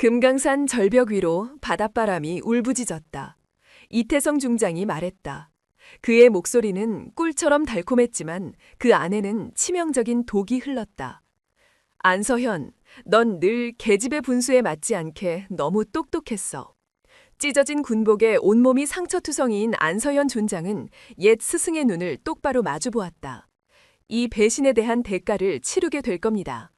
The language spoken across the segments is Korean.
금강산 절벽 위로 바닷바람이 울부짖었다. 이태성 중장이 말했다. 그의 목소리는 꿀처럼 달콤했지만 그 안에는 치명적인 독이 흘렀다. 안서현, 넌 늘 계집의 분수에 맞지 않게 너무 똑똑했어. 찢어진 군복에 온몸이 상처투성이인 안서현 존장은 옛 스승의 눈을 똑바로 마주보았다. 이 배신에 대한 대가를 치르게 될 겁니다.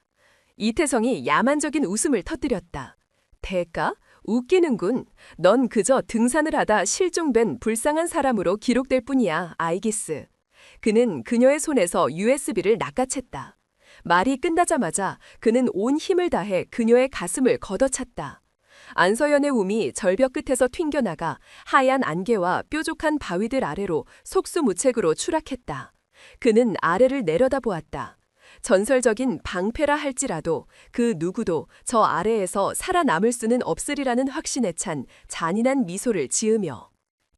이태성이 야만적인 웃음을 터뜨렸다. 대가? 웃기는군. 넌 그저 등산을 하다 실종된 불쌍한 사람으로 기록될 뿐이야, 아이기스. 그는 그녀의 손에서 USB를 낚아챘다. 말이 끝나자마자 그는 온 힘을 다해 그녀의 가슴을 걷어찼다. 안서연의 움이 절벽 끝에서 튕겨나가 하얀 안개와 뾰족한 바위들 아래로 속수무책으로 추락했다. 그는 아래를 내려다보았다. 전설적인 방패라 할지라도 그 누구도 저 아래에서 살아남을 수는 없으리라는 확신에 찬 잔인한 미소를 지으며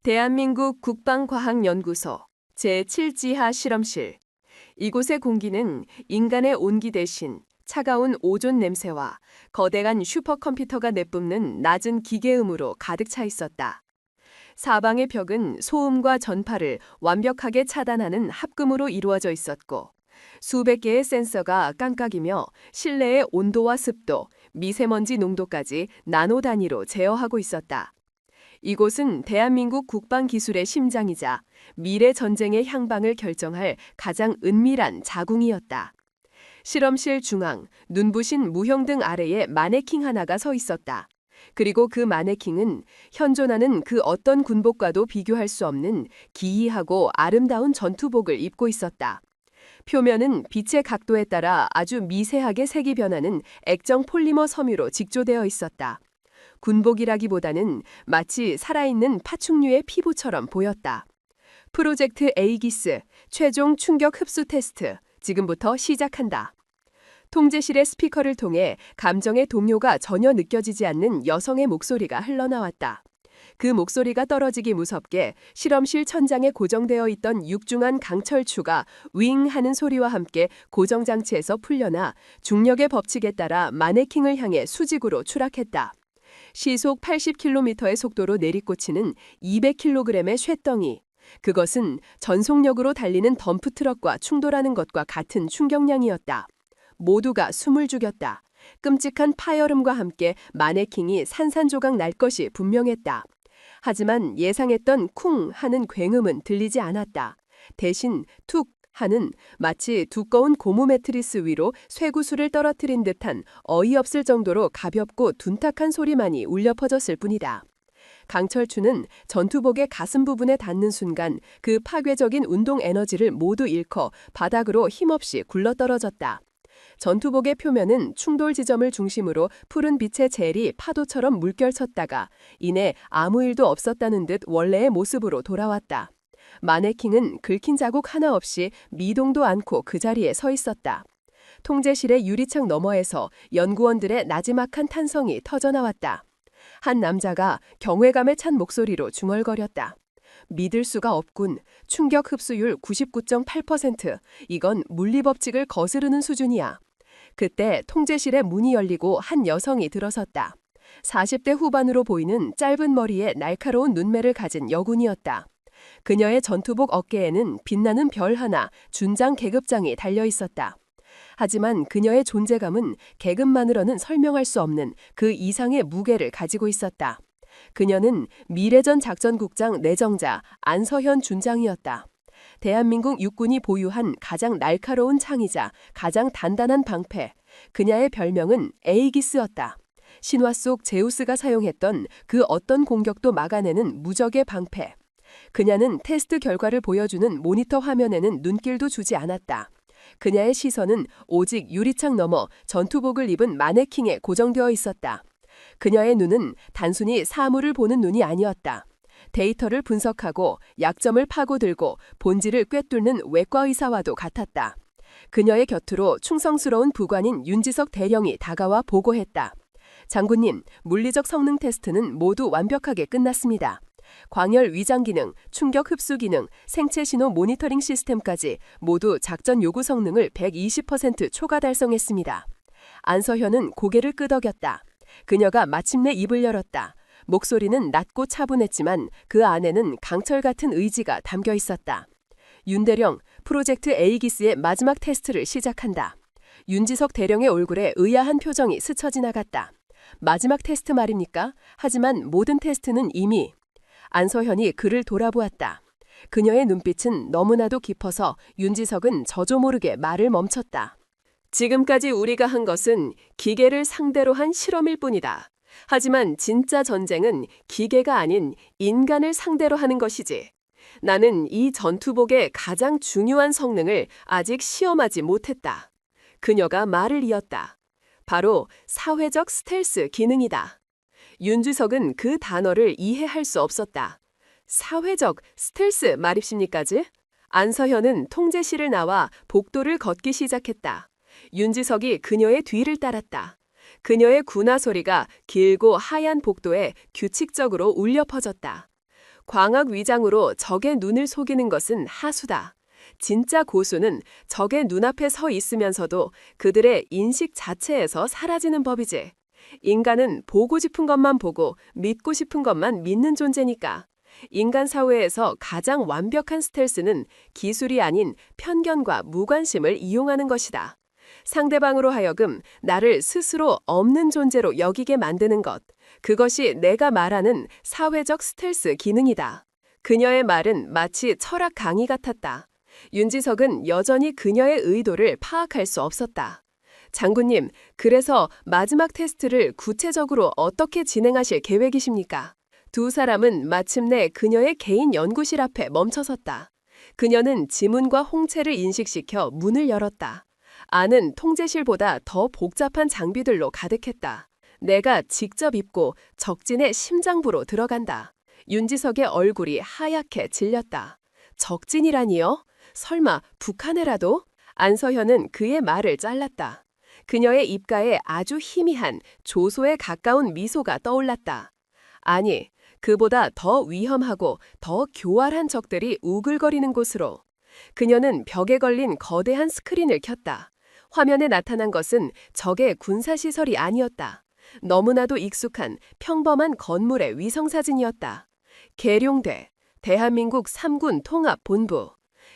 대한민국 국방과학연구소 제7지하 실험실. 이곳의 공기는 인간의 온기 대신 차가운 오존 냄새와 거대한 슈퍼컴퓨터가 내뿜는 낮은 기계음으로 가득 차 있었다. 사방의 벽은 소음과 전파를 완벽하게 차단하는 합금으로 이루어져 있었고 수백 개의 센서가 깜깜이며 실내의 온도와 습도, 미세먼지 농도까지 나노 단위로 제어하고 있었다. 이곳은 대한민국 국방기술의 심장이자 미래 전쟁의 향방을 결정할 가장 은밀한 자궁이었다. 실험실 중앙, 눈부신 무형등 아래에 마네킹 하나가 서 있었다. 그리고 그 마네킹은 현존하는 그 어떤 군복과도 비교할 수 없는 기이하고 아름다운 전투복을 입고 있었다. 표면은 빛의 각도에 따라 아주 미세하게 색이 변하는 액정 폴리머 섬유로 직조되어 있었다. 군복이라기보다는 마치 살아있는 파충류의 피부처럼 보였다. 프로젝트 에이기스 최종 충격 흡수 테스트 지금부터 시작한다. 통제실의 스피커를 통해 감정의 동요가 전혀 느껴지지 않는 여성의 목소리가 흘러나왔다. 그 목소리가 떨어지기 무섭게 실험실 천장에 고정되어 있던 육중한 강철추가 윙 하는 소리와 함께 고정장치에서 풀려나 중력의 법칙에 따라 마네킹을 향해 수직으로 추락했다. 시속 80km의 속도로 내리꽂히는 200kg의 쇳덩이. 그것은 전속력으로 달리는 덤프트럭과 충돌하는 것과 같은 충격량이었다. 모두가 숨을 죽였다. 끔찍한 파열음과 함께 마네킹이 산산조각 날 것이 분명했다. 하지만 예상했던 쿵 하는 굉음은 들리지 않았다. 대신 툭 하는 마치 두꺼운 고무 매트리스 위로 쇠구슬을 떨어뜨린 듯한 어이없을 정도로 가볍고 둔탁한 소리만이 울려 퍼졌을 뿐이다. 강철추는 전투복의 가슴 부분에 닿는 순간 그 파괴적인 운동 에너지를 모두 잃고 바닥으로 힘없이 굴러떨어졌다. 전투복의 표면은 충돌 지점을 중심으로 푸른 빛의 젤이 파도처럼 물결쳤다가 이내 아무 일도 없었다는 듯 원래의 모습으로 돌아왔다. 마네킹은 긁힌 자국 하나 없이 미동도 않고 그 자리에 서 있었다. 통제실의 유리창 너머에서 연구원들의 나지막한 탄성이 터져나왔다. 한 남자가 경외감에 찬 목소리로 중얼거렸다. 믿을 수가 없군. 충격 흡수율 99.8%. 이건 물리법칙을 거스르는 수준이야. 그때 통제실의 문이 열리고 한 여성이 들어섰다. 40대 후반으로 보이는 짧은 머리에 날카로운 눈매를 가진 여군이었다. 그녀의 전투복 어깨에는 빛나는 별 하나, 준장 계급장이 달려 있었다. 하지만 그녀의 존재감은 계급만으로는 설명할 수 없는 그 이상의 무게를 가지고 있었다. 그녀는 미래전 작전국장 내정자 안서현 준장이었다. 대한민국 육군이 보유한 가장 날카로운 창이자 가장 단단한 방패. 그녀의 별명은 에이기스였다. 신화 속 제우스가 사용했던 그 어떤 공격도 막아내는 무적의 방패. 그녀는 테스트 결과를 보여주는 모니터 화면에는 눈길도 주지 않았다. 그녀의 시선은 오직 유리창 너머 전투복을 입은 마네킹에 고정되어 있었다. 그녀의 눈은 단순히 사물을 보는 눈이 아니었다. 데이터를 분석하고 약점을 파고들고 본질을 꿰뚫는 외과 의사와도 같았다. 그녀의 곁으로 충성스러운 부관인 윤지석 대령이 다가와 보고했다. 장군님, 물리적 성능 테스트는 모두 완벽하게 끝났습니다. 광열 위장 기능, 충격 흡수 기능, 생체 신호 모니터링 시스템까지 모두 작전 요구 성능을 120% 초과 달성했습니다. 안서현은 고개를 끄덕였다. 그녀가 마침내 입을 열었다. 목소리는 낮고 차분했지만 그 안에는 강철 같은 의지가 담겨 있었다. 윤대령, 프로젝트 에이기스의 마지막 테스트를 시작한다. 윤지석 대령의 얼굴에 의아한 표정이 스쳐 지나갔다. 마지막 테스트 말입니까? 하지만 모든 테스트는 이미. 안서현이 그를 돌아보았다. 그녀의 눈빛은 너무나도 깊어서 윤지석은 저조 모르게 말을 멈췄다. 지금까지 우리가 한 것은 기계를 상대로 한 실험일 뿐이다. 하지만 진짜 전쟁은 기계가 아닌 인간을 상대로 하는 것이지. 나는 이 전투복의 가장 중요한 성능을 아직 시험하지 못했다. 그녀가 말을 이었다. 바로 사회적 스텔스 기능이다. 윤지석은 그 단어를 이해할 수 없었다. 사회적 스텔스 말입십니까지? 안서현은 통제실을 나와 복도를 걷기 시작했다. 윤지석이 그녀의 뒤를 따랐다. 그녀의 군화 소리가 길고 하얀 복도에 규칙적으로 울려 퍼졌다. 광학 위장으로 적의 눈을 속이는 것은 하수다. 진짜 고수는 적의 눈앞에 서 있으면서도 그들의 인식 자체에서 사라지는 법이지. 인간은 보고 싶은 것만 보고 믿고 싶은 것만 믿는 존재니까. 인간 사회에서 가장 완벽한 스텔스는 기술이 아닌 편견과 무관심을 이용하는 것이다. 상대방으로 하여금 나를 스스로 없는 존재로 여기게 만드는 것. 그것이 내가 말하는 사회적 스텔스 기능이다. 그녀의 말은 마치 철학 강의 같았다. 윤지석은 여전히 그녀의 의도를 파악할 수 없었다. 장군님, 그래서 마지막 테스트를 구체적으로 어떻게 진행하실 계획이십니까? 두 사람은 마침내 그녀의 개인 연구실 앞에 멈춰섰다. 그녀는 지문과 홍채를 인식시켜 문을 열었다. 안은 통제실보다 더 복잡한 장비들로 가득했다. 내가 직접 입고 적진의 심장부로 들어간다. 윤지석의 얼굴이 하얗게 질렸다. 적진이라니요? 설마 북한에라도? 안서현은 그의 말을 잘랐다. 그녀의 입가에 아주 희미한 조소에 가까운 미소가 떠올랐다. 아니, 그보다 더 위험하고 더 교활한 적들이 우글거리는 곳으로. 그녀는 벽에 걸린 거대한 스크린을 켰다. 화면에 나타난 것은 적의 군사시설이 아니었다. 너무나도 익숙한 평범한 건물의 위성사진이었다. 계룡대, 대한민국 3군 통합본부.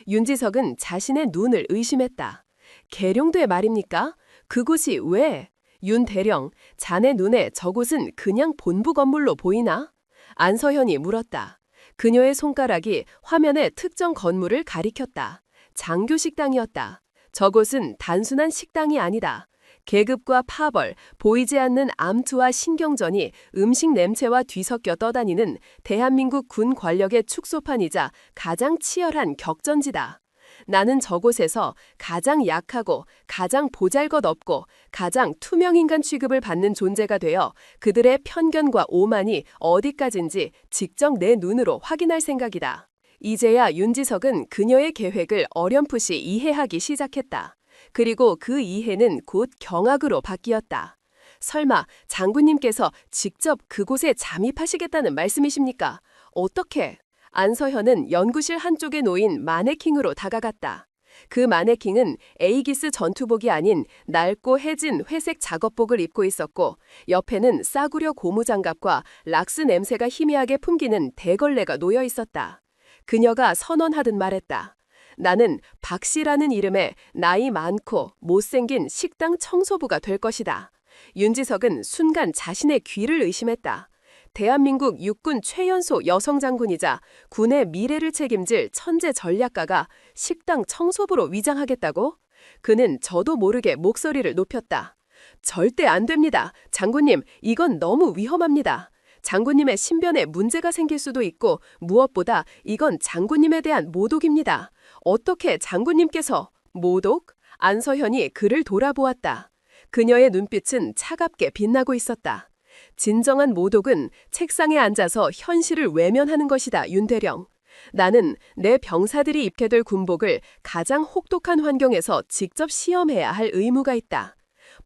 윤지석은 자신의 눈을 의심했다. 계룡대 말입니까? 그곳이 왜? 윤 대령, 자네 눈에 저곳은 그냥 본부 건물로 보이나? 안서현이 물었다. 그녀의 손가락이 화면의 특정 건물을 가리켰다. 장교식당이었다. 저곳은 단순한 식당이 아니다. 계급과 파벌, 보이지 않는 암투와 신경전이 음식 냄새와 뒤섞여 떠다니는 대한민국 군 권력의 축소판이자 가장 치열한 격전지다. 나는 저곳에서 가장 약하고 가장 보잘것없고 가장 투명인간 취급을 받는 존재가 되어 그들의 편견과 오만이 어디까지인지 직접 내 눈으로 확인할 생각이다. 이제야 윤지석은 그녀의 계획을 어렴풋이 이해하기 시작했다. 그리고 그 이해는 곧 경악으로 바뀌었다. 설마 장군님께서 직접 그곳에 잠입하시겠다는 말씀이십니까? 어떻게? 안서현은 연구실 한쪽에 놓인 마네킹으로 다가갔다. 그 마네킹은 에이기스 전투복이 아닌 낡고 해진 회색 작업복을 입고 있었고 옆에는 싸구려 고무장갑과 락스 냄새가 희미하게 풍기는 대걸레가 놓여 있었다. 그녀가 선언하듯 말했다. 나는 박씨라는 이름의 나이 많고 못생긴 식당 청소부가 될 것이다. 윤지석은 순간 자신의 귀를 의심했다. 대한민국 육군 최연소 여성 장군이자 군의 미래를 책임질 천재 전략가가 식당 청소부로 위장하겠다고? 그는 저도 모르게 목소리를 높였다. 절대 안 됩니다. 장군님, 이건 너무 위험합니다. 장군님의 신변에 문제가 생길 수도 있고 무엇보다 이건 장군님에 대한 모독입니다. 어떻게 장군님께서 모독? 안서현이 그를 돌아보았다. 그녀의 눈빛은 차갑게 빛나고 있었다. 진정한 모독은 책상에 앉아서 현실을 외면하는 것이다, 윤대령. 나는 내 병사들이 입게 될 군복을 가장 혹독한 환경에서 직접 시험해야 할 의무가 있다.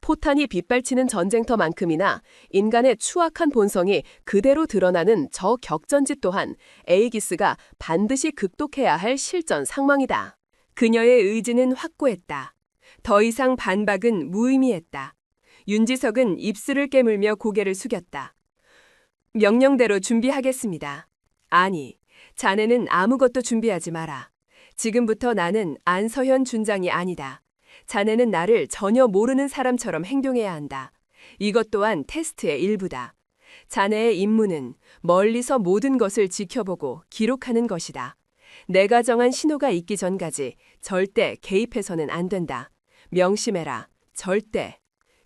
포탄이 빗발치는 전쟁터만큼이나 인간의 추악한 본성이 그대로 드러나는 저 격전지 또한 에이기스가 반드시 극복해야 할 실전 상황이다. 그녀의 의지는 확고했다. 더 이상 반박은 무의미했다. 윤지석은 입술을 깨물며 고개를 숙였다. 명령대로 준비하겠습니다. 아니, 자네는 아무것도 준비하지 마라. 지금부터 나는 안서현 준장이 아니다. 자네는 나를 전혀 모르는 사람처럼 행동해야 한다. 이것 또한 테스트의 일부다. 자네의 임무는 멀리서 모든 것을 지켜보고 기록하는 것이다. 내가 정한 신호가 있기 전까지 절대 개입해서는 안 된다. 명심해라. 절대.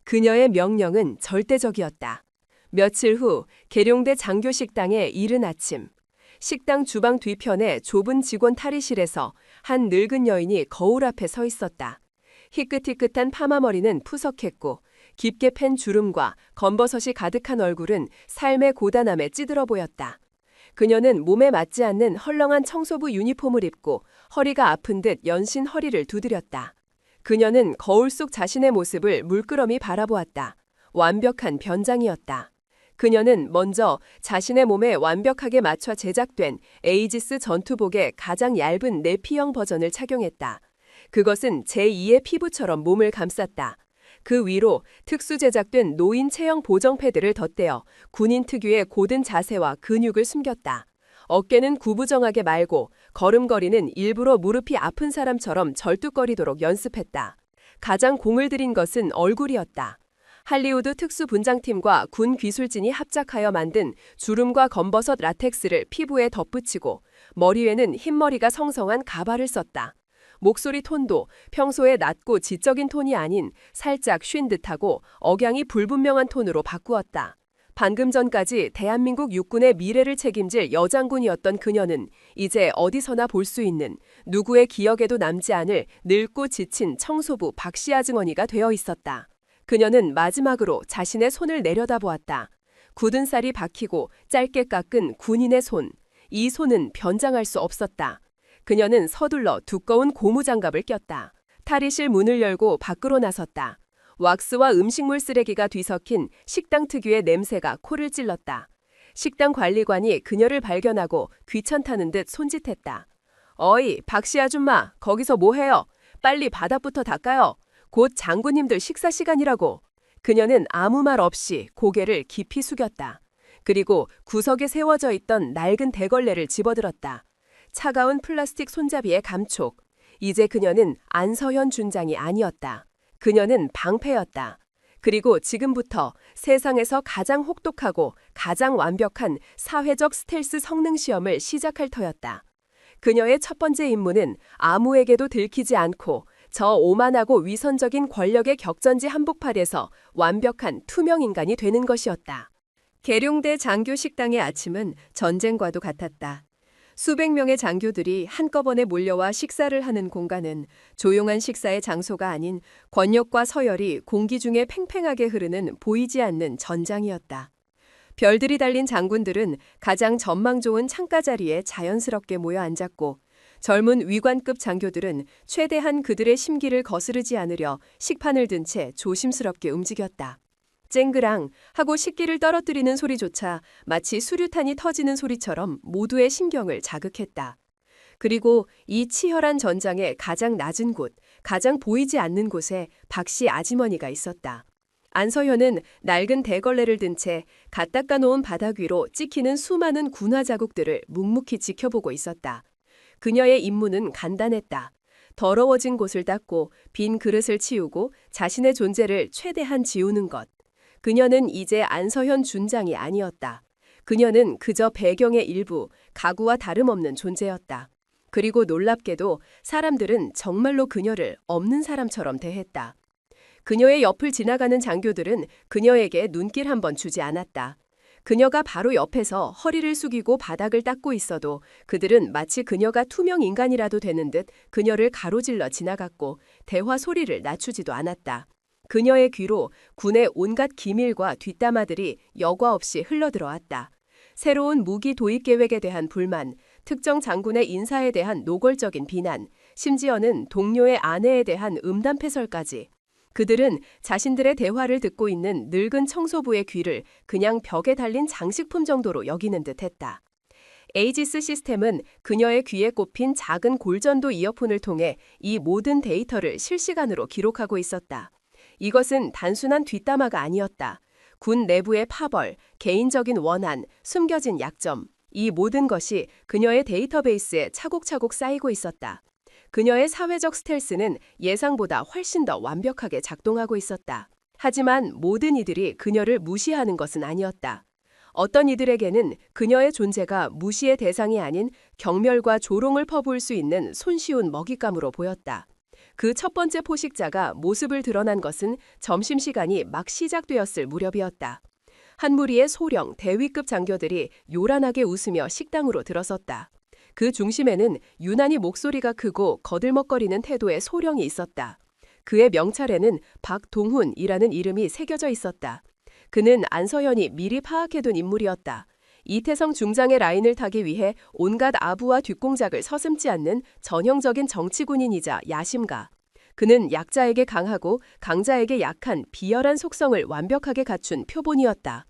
그녀의 명령은 절대적이었다. 며칠 후 계룡대 장교 식당의 이른 아침. 식당 주방 뒤편의 좁은 직원 탈의실에서 한 늙은 여인이 거울 앞에 서 있었다. 희끗희끗한 파마머리는 푸석했고 깊게 팬 주름과 검버섯이 가득한 얼굴은 삶의 고단함에 찌들어 보였다. 그녀는 몸에 맞지 않는 헐렁한 청소부 유니폼을 입고 허리가 아픈 듯 연신 허리를 두드렸다. 그녀는 거울 속 자신의 모습을 물끄러미 바라보았다. 완벽한 변장이었다. 그녀는 먼저 자신의 몸에 완벽하게 맞춰 제작된 에이지스 전투복의 가장 얇은 내피형 버전을 착용했다. 그것은 제2의 피부처럼 몸을 감쌌다. 그 위로 특수 제작된 노인 체형 보정 패드를 덧대어 군인 특유의 고든 자세와 근육을 숨겼다. 어깨는 구부정하게 말고 걸음걸이는 일부러 무릎이 아픈 사람처럼 절뚝거리도록 연습했다. 가장 공을 들인 것은 얼굴이었다. 할리우드 특수분장팀과 군 기술진이 합작하여 만든 주름과 검버섯 라텍스를 피부에 덧붙이고 머리에는 흰머리가 성성한 가발을 썼다. 목소리 톤도 평소에 낮고 지적인 톤이 아닌 살짝 쉰 듯하고 억양이 불분명한 톤으로 바꾸었다. 방금 전까지 대한민국 육군의 미래를 책임질 여장군이었던 그녀는 이제 어디서나 볼 수 있는 누구의 기억에도 남지 않을 늙고 지친 청소부 박씨 아주머니가 되어 있었다. 그녀는 마지막으로 자신의 손을 내려다보았다. 굳은 살이 박히고 짧게 깎은 군인의 손. 이 손은 변장할 수 없었다. 그녀는 서둘러 두꺼운 고무장갑을 꼈다. 탈의실 문을 열고 밖으로 나섰다. 왁스와 음식물 쓰레기가 뒤섞인 식당 특유의 냄새가 코를 찔렀다. 식당 관리관이 그녀를 발견하고 귀찮다는 듯 손짓했다. 어이, 박씨 아줌마, 거기서 뭐해요? 빨리 바닥부터 닦아요. 곧 장군님들 식사 시간이라고. 그녀는 아무 말 없이 고개를 깊이 숙였다. 그리고 구석에 세워져 있던 낡은 대걸레를 집어들었다. 차가운 플라스틱 손잡이에 감촉. 이제 그녀는 안서현 준장이 아니었다. 그녀는 방패였다. 그리고 지금부터 세상에서 가장 혹독하고 가장 완벽한 사회적 스텔스 성능 시험을 시작할 터였다. 그녀의 첫 번째 임무는 아무에게도 들키지 않고 저 오만하고 위선적인 권력의 격전지 한복판에서 완벽한 투명 인간이 되는 것이었다. 계룡대 장교 식당의 아침은 전쟁과도 같았다. 수백 명의 장교들이 한꺼번에 몰려와 식사를 하는 공간은 조용한 식사의 장소가 아닌 권력과 서열이 공기 중에 팽팽하게 흐르는 보이지 않는 전장이었다. 별들이 달린 장군들은 가장 전망 좋은 창가 자리에 자연스럽게 모여 앉았고 젊은 위관급 장교들은 최대한 그들의 심기를 거스르지 않으려 식판을 든 채 조심스럽게 움직였다. 쨍그랑 하고 식기를 떨어뜨리는 소리조차 마치 수류탄이 터지는 소리처럼 모두의 신경을 자극했다. 그리고 이 치열한 전장의 가장 낮은 곳, 가장 보이지 않는 곳에 박씨 아주머니가 있었다. 안서현은 낡은 대걸레를 든 채 갓 닦아놓은 바닥 위로 찍히는 수많은 군화 자국들을 묵묵히 지켜보고 있었다. 그녀의 임무는 간단했다. 더러워진 곳을 닦고 빈 그릇을 치우고 자신의 존재를 최대한 지우는 것. 그녀는 이제 안서현 준장이 아니었다. 그녀는 그저 배경의 일부, 가구와 다름없는 존재였다. 그리고 놀랍게도 사람들은 정말로 그녀를 없는 사람처럼 대했다. 그녀의 옆을 지나가는 장교들은 그녀에게 눈길 한 번 주지 않았다. 그녀가 바로 옆에서 허리를 숙이고 바닥을 닦고 있어도 그들은 마치 그녀가 투명 인간이라도 되는 듯 그녀를 가로질러 지나갔고 대화 소리를 낮추지도 않았다. 그녀의 귀로 군의 온갖 기밀과 뒷담화들이 여과 없이 흘러들어왔다. 새로운 무기 도입 계획에 대한 불만, 특정 장군의 인사에 대한 노골적인 비난, 심지어는 동료의 아내에 대한 음담패설까지. 그들은 자신들의 대화를 듣고 있는 늙은 청소부의 귀를 그냥 벽에 달린 장식품 정도로 여기는 듯했다. 에이지스 시스템은 그녀의 귀에 꼽힌 작은 골전도 이어폰을 통해 이 모든 데이터를 실시간으로 기록하고 있었다. 이것은 단순한 뒷담화가 아니었다. 군 내부의 파벌, 개인적인 원한, 숨겨진 약점, 이 모든 것이 그녀의 데이터베이스에 차곡차곡 쌓이고 있었다. 그녀의 사회적 스텔스는 예상보다 훨씬 더 완벽하게 작동하고 있었다. 하지만 모든 이들이 그녀를 무시하는 것은 아니었다. 어떤 이들에게는 그녀의 존재가 무시의 대상이 아닌 경멸과 조롱을 퍼부을 수 있는 손쉬운 먹잇감으로 보였다. 그 첫 번째 포식자가 모습을 드러난 것은 점심시간이 막 시작되었을 무렵이었다. 한 무리의 소령, 대위급 장교들이 요란하게 웃으며 식당으로 들어섰다. 그 중심에는 유난히 목소리가 크고 거들먹거리는 태도의 소령이 있었다. 그의 명찰에는 박동훈이라는 이름이 새겨져 있었다. 그는 안서현이 미리 파악해둔 인물이었다. 이태성 중장의 라인을 타기 위해 온갖 아부와 뒷공작을 서슴지 않는 전형적인 정치군인이자 야심가. 그는 약자에게 강하고 강자에게 약한 비열한 속성을 완벽하게 갖춘 표본이었다.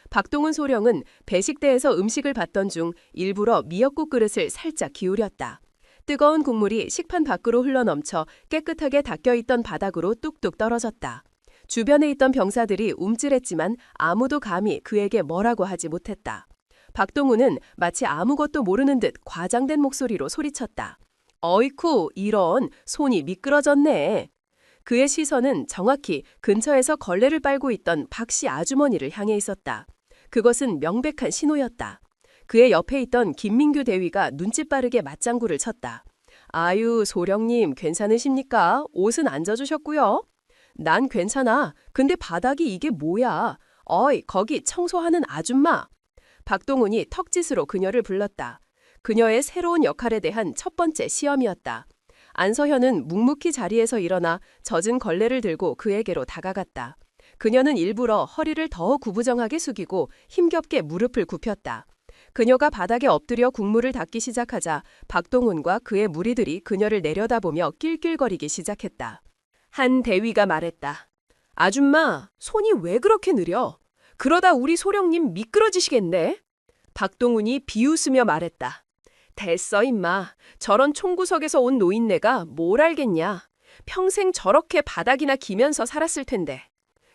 박동훈 소령은 배식대에서 음식을 받던 중 일부러 미역국 그릇을 살짝 기울였다. 뜨거운 국물이 식판 밖으로 흘러넘쳐 깨끗하게 닦여있던 바닥으로 뚝뚝 떨어졌다. 주변에 있던 병사들이 움찔했지만 아무도 감히 그에게 뭐라고 하지 못했다. 박동훈은 마치 아무것도 모르는 듯 과장된 목소리로 소리쳤다. 어이쿠, 이런, 손이 미끄러졌네. 그의 시선은 정확히 근처에서 걸레를 빨고 있던 박씨 아주머니를 향해 있었다. 그것은 명백한 신호였다. 그의 옆에 있던 김민규 대위가 눈치 빠르게 맞장구를 쳤다. 아유, 소령님 괜찮으십니까? 옷은 안 젖으셨고요. 난 괜찮아. 근데 바닥이 이게 뭐야? 어이, 거기 청소하는 아줌마. 박동훈이 턱짓으로 그녀를 불렀다. 그녀의 새로운 역할에 대한 첫 번째 시험이었다. 안서현은 묵묵히 자리에서 일어나 젖은 걸레를 들고 그에게로 다가갔다. 그녀는 일부러 허리를 더 구부정하게 숙이고 힘겹게 무릎을 굽혔다. 그녀가 바닥에 엎드려 국물을 닦기 시작하자 박동훈과 그의 무리들이 그녀를 내려다보며 낄낄거리기 시작했다. 한 대위가 말했다. 아줌마, 손이 왜 그렇게 느려? 그러다 우리 소령님 미끄러지시겠네? 박동훈이 비웃으며 말했다. 됐어 임마. 저런 총구석에서 온 노인네가 뭘 알겠냐. 평생 저렇게 바닥이나 기면서 살았을 텐데.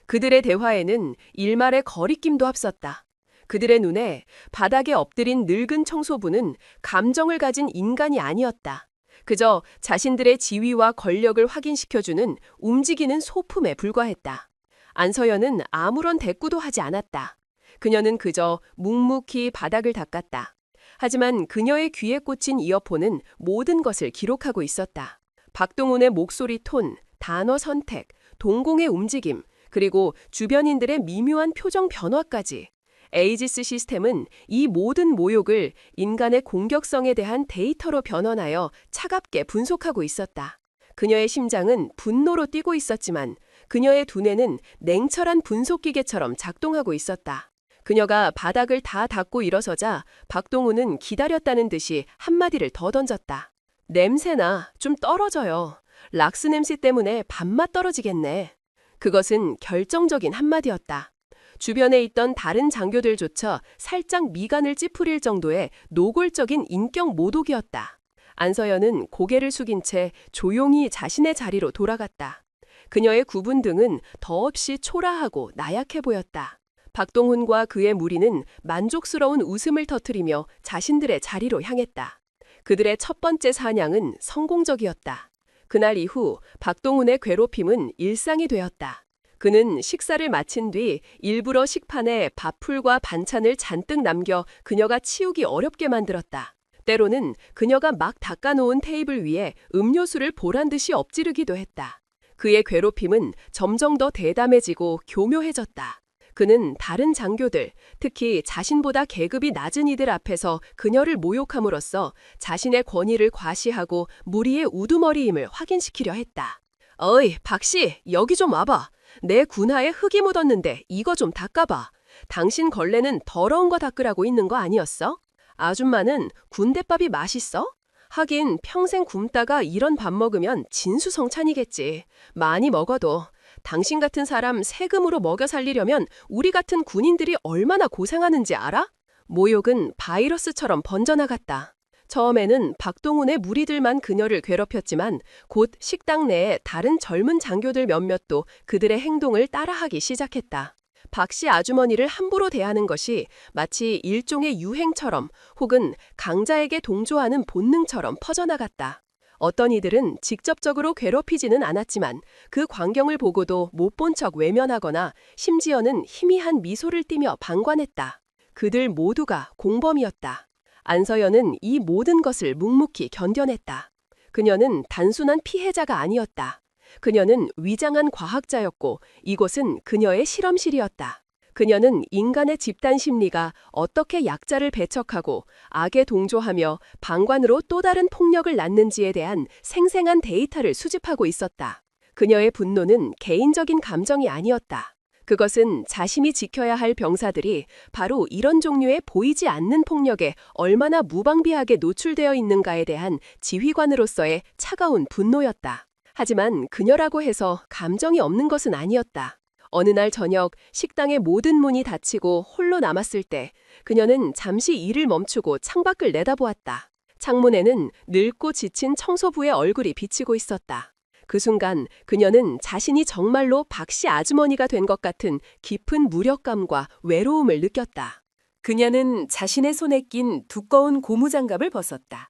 그들의 대화에는 일말의 거리낌도 앞섰다. 그들의 눈에 바닥에 엎드린 늙은 청소부는 감정을 가진 인간이 아니었다. 그저 자신들의 지위와 권력을 확인시켜주는 움직이는 소품에 불과했다. 안서연은 아무런 대꾸도 하지 않았다. 그녀는 그저 묵묵히 바닥을 닦았다. 하지만 그녀의 귀에 꽂힌 이어폰은 모든 것을 기록하고 있었다. 박동훈의 목소리 톤, 단어 선택, 동공의 움직임, 그리고 주변인들의 미묘한 표정 변화까지. 에이지스 시스템은 이 모든 모욕을 인간의 공격성에 대한 데이터로 변환하여 차갑게 분석하고 있었다. 그녀의 심장은 분노로 뛰고 있었지만 그녀의 두뇌는 냉철한 분석기계처럼 작동하고 있었다. 그녀가 바닥을 다 닦고 일어서자 박동훈은 기다렸다는 듯이 한마디를 더 던졌다. 냄새나, 좀 떨어져요. 락스 냄새 때문에 밥맛 떨어지겠네. 그것은 결정적인 한마디였다. 주변에 있던 다른 장교들조차 살짝 미간을 찌푸릴 정도의 노골적인 인격 모독이었다. 안서연은 고개를 숙인 채 조용히 자신의 자리로 돌아갔다. 그녀의 굽은 등은 더없이 초라하고 나약해 보였다. 박동훈과 그의 무리는 만족스러운 웃음을 터뜨리며 자신들의 자리로 향했다. 그들의 첫 번째 사냥은 성공적이었다. 그날 이후 박동훈의 괴롭힘은 일상이 되었다. 그는 식사를 마친 뒤 일부러 식판에 밥풀과 반찬을 잔뜩 남겨 그녀가 치우기 어렵게 만들었다. 때로는 그녀가 막 닦아놓은 테이블 위에 음료수를 보란듯이 엎지르기도 했다. 그의 괴롭힘은 점점 더 대담해지고 교묘해졌다. 그는 다른 장교들, 특히 자신보다 계급이 낮은 이들 앞에서 그녀를 모욕함으로써 자신의 권위를 과시하고 무리의 우두머리임을 확인시키려 했다. 어이, 박씨, 여기 좀 와봐. 내 군화에 흙이 묻었는데 이거 좀 닦아봐. 당신 걸레는 더러운 거 닦으라고 있는 거 아니었어? 아줌마는 군대밥이 맛있어? 하긴 평생 굶다가 이런 밥 먹으면 진수성찬이겠지. 많이 먹어도. 당신 같은 사람 세금으로 먹여 살리려면 우리 같은 군인들이 얼마나 고생하는지 알아? 모욕은 바이러스처럼 번져나갔다. 처음에는 박동훈의 무리들만 그녀를 괴롭혔지만 곧 식당 내에 다른 젊은 장교들 몇몇도 그들의 행동을 따라하기 시작했다. 박씨 아주머니를 함부로 대하는 것이 마치 일종의 유행처럼 혹은 강자에게 동조하는 본능처럼 퍼져나갔다. 어떤 이들은 직접적으로 괴롭히지는 않았지만 그 광경을 보고도 못 본 척 외면하거나 심지어는 희미한 미소를 띠며 방관했다. 그들 모두가 공범이었다. 안서연은 이 모든 것을 묵묵히 견뎌냈다. 그녀는 단순한 피해자가 아니었다. 그녀는 위장한 과학자였고 이곳은 그녀의 실험실이었다. 그녀는 인간의 집단 심리가 어떻게 약자를 배척하고 악에 동조하며 방관으로 또 다른 폭력을 낳는지에 대한 생생한 데이터를 수집하고 있었다. 그녀의 분노는 개인적인 감정이 아니었다. 그것은 자신이 지켜야 할 병사들이 바로 이런 종류의 보이지 않는 폭력에 얼마나 무방비하게 노출되어 있는가에 대한 지휘관으로서의 차가운 분노였다. 하지만 그녀라고 해서 감정이 없는 것은 아니었다. 어느 날 저녁 식당의 모든 문이 닫히고 홀로 남았을 때 그녀는 잠시 일을 멈추고 창밖을 내다보았다. 창문에는 늙고 지친 청소부의 얼굴이 비치고 있었다. 그 순간 그녀는 자신이 정말로 박씨 아주머니가 된 것 같은 깊은 무력감과 외로움을 느꼈다. 그녀는 자신의 손에 낀 두꺼운 고무장갑을 벗었다.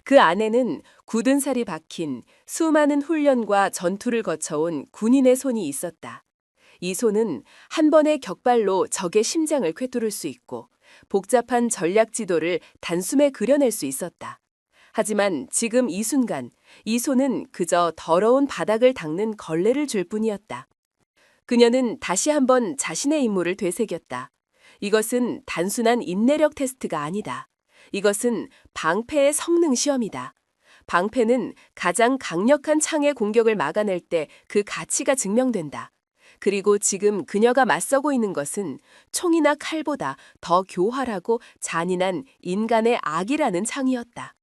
그 안에는 굳은 살이 박힌 수많은 훈련과 전투를 거쳐온 군인의 손이 있었다. 이 손은 한 번의 격발로 적의 심장을 꿰뚫을 수 있고 복잡한 전략 지도를 단숨에 그려낼 수 있었다. 하지만 지금 이 순간 이 손은 그저 더러운 바닥을 닦는 걸레를 줄 뿐이었다. 그녀는 다시 한번 자신의 임무를 되새겼다. 이것은 단순한 인내력 테스트가 아니다. 이것은 방패의 성능 시험이다. 방패는 가장 강력한 창의 공격을 막아낼 때 그 가치가 증명된다. 그리고 지금 그녀가 맞서고 있는 것은 총이나 칼보다 더 교활하고 잔인한 인간의 악이라는 창이었다.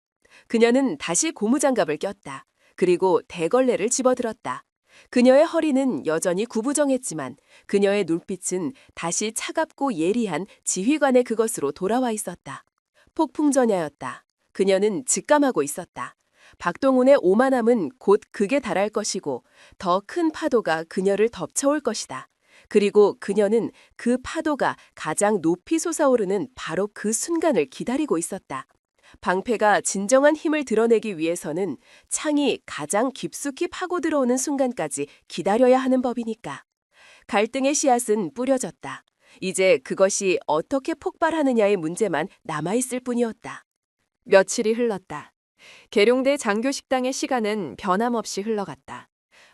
그녀는 다시 고무장갑을 꼈다. 그리고 대걸레를 집어들었다. 그녀의 허리는 여전히 구부정했지만 그녀의 눈빛은 다시 차갑고 예리한 지휘관의 그것으로 돌아와 있었다. 폭풍전야였다. 그녀는 직감하고 있었다. 박동훈의 오만함은 곧 극에 달할 것이고 더 큰 파도가 그녀를 덮쳐올 것이다. 그리고 그녀는 그 파도가 가장 높이 솟아오르는 바로 그 순간을 기다리고 있었다. 방패가 진정한 힘을 드러내기 위해서는 창이 가장 깊숙이 파고 들어오는 순간까지 기다려야 하는 법이니까. 갈등의 씨앗은 뿌려졌다. 이제 그것이 어떻게 폭발하느냐의 문제만 남아있을 뿐이었다. 며칠이 흘렀다. 계룡대 장교 식당의 시간은 변함없이 흘러갔다.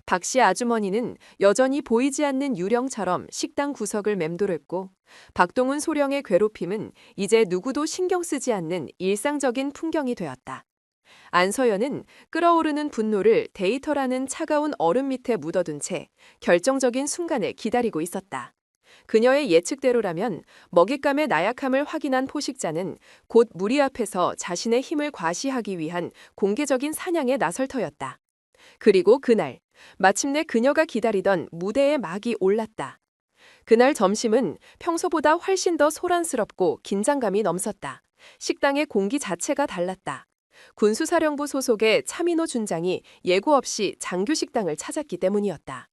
박씨 아주머니는 여전히 보이지 않는 유령처럼 식당 구석을 맴돌았고 박동훈 소령의 괴롭힘은 이제 누구도 신경 쓰지 않는 일상적인 풍경이 되었다. 안서연은 끓어오르는 분노를 데이터라는 차가운 얼음 밑에 묻어둔 채 결정적인 순간을 기다리고 있었다. 그녀의 예측대로라면 먹잇감의 나약함을 확인한 포식자는 곧 무리 앞에서 자신의 힘을 과시하기 위한 공개적인 사냥에 나설 터였다. 그리고 그날 마침내 그녀가 기다리던 무대의 막이 올랐다. 그날 점심은 평소보다 훨씬 더 소란스럽고 긴장감이 넘쳤다. 식당의 공기 자체가 달랐다. 군수사령부 소속의 차민호 준장이 예고 없이 장교 식당을 찾았기 때문이었다.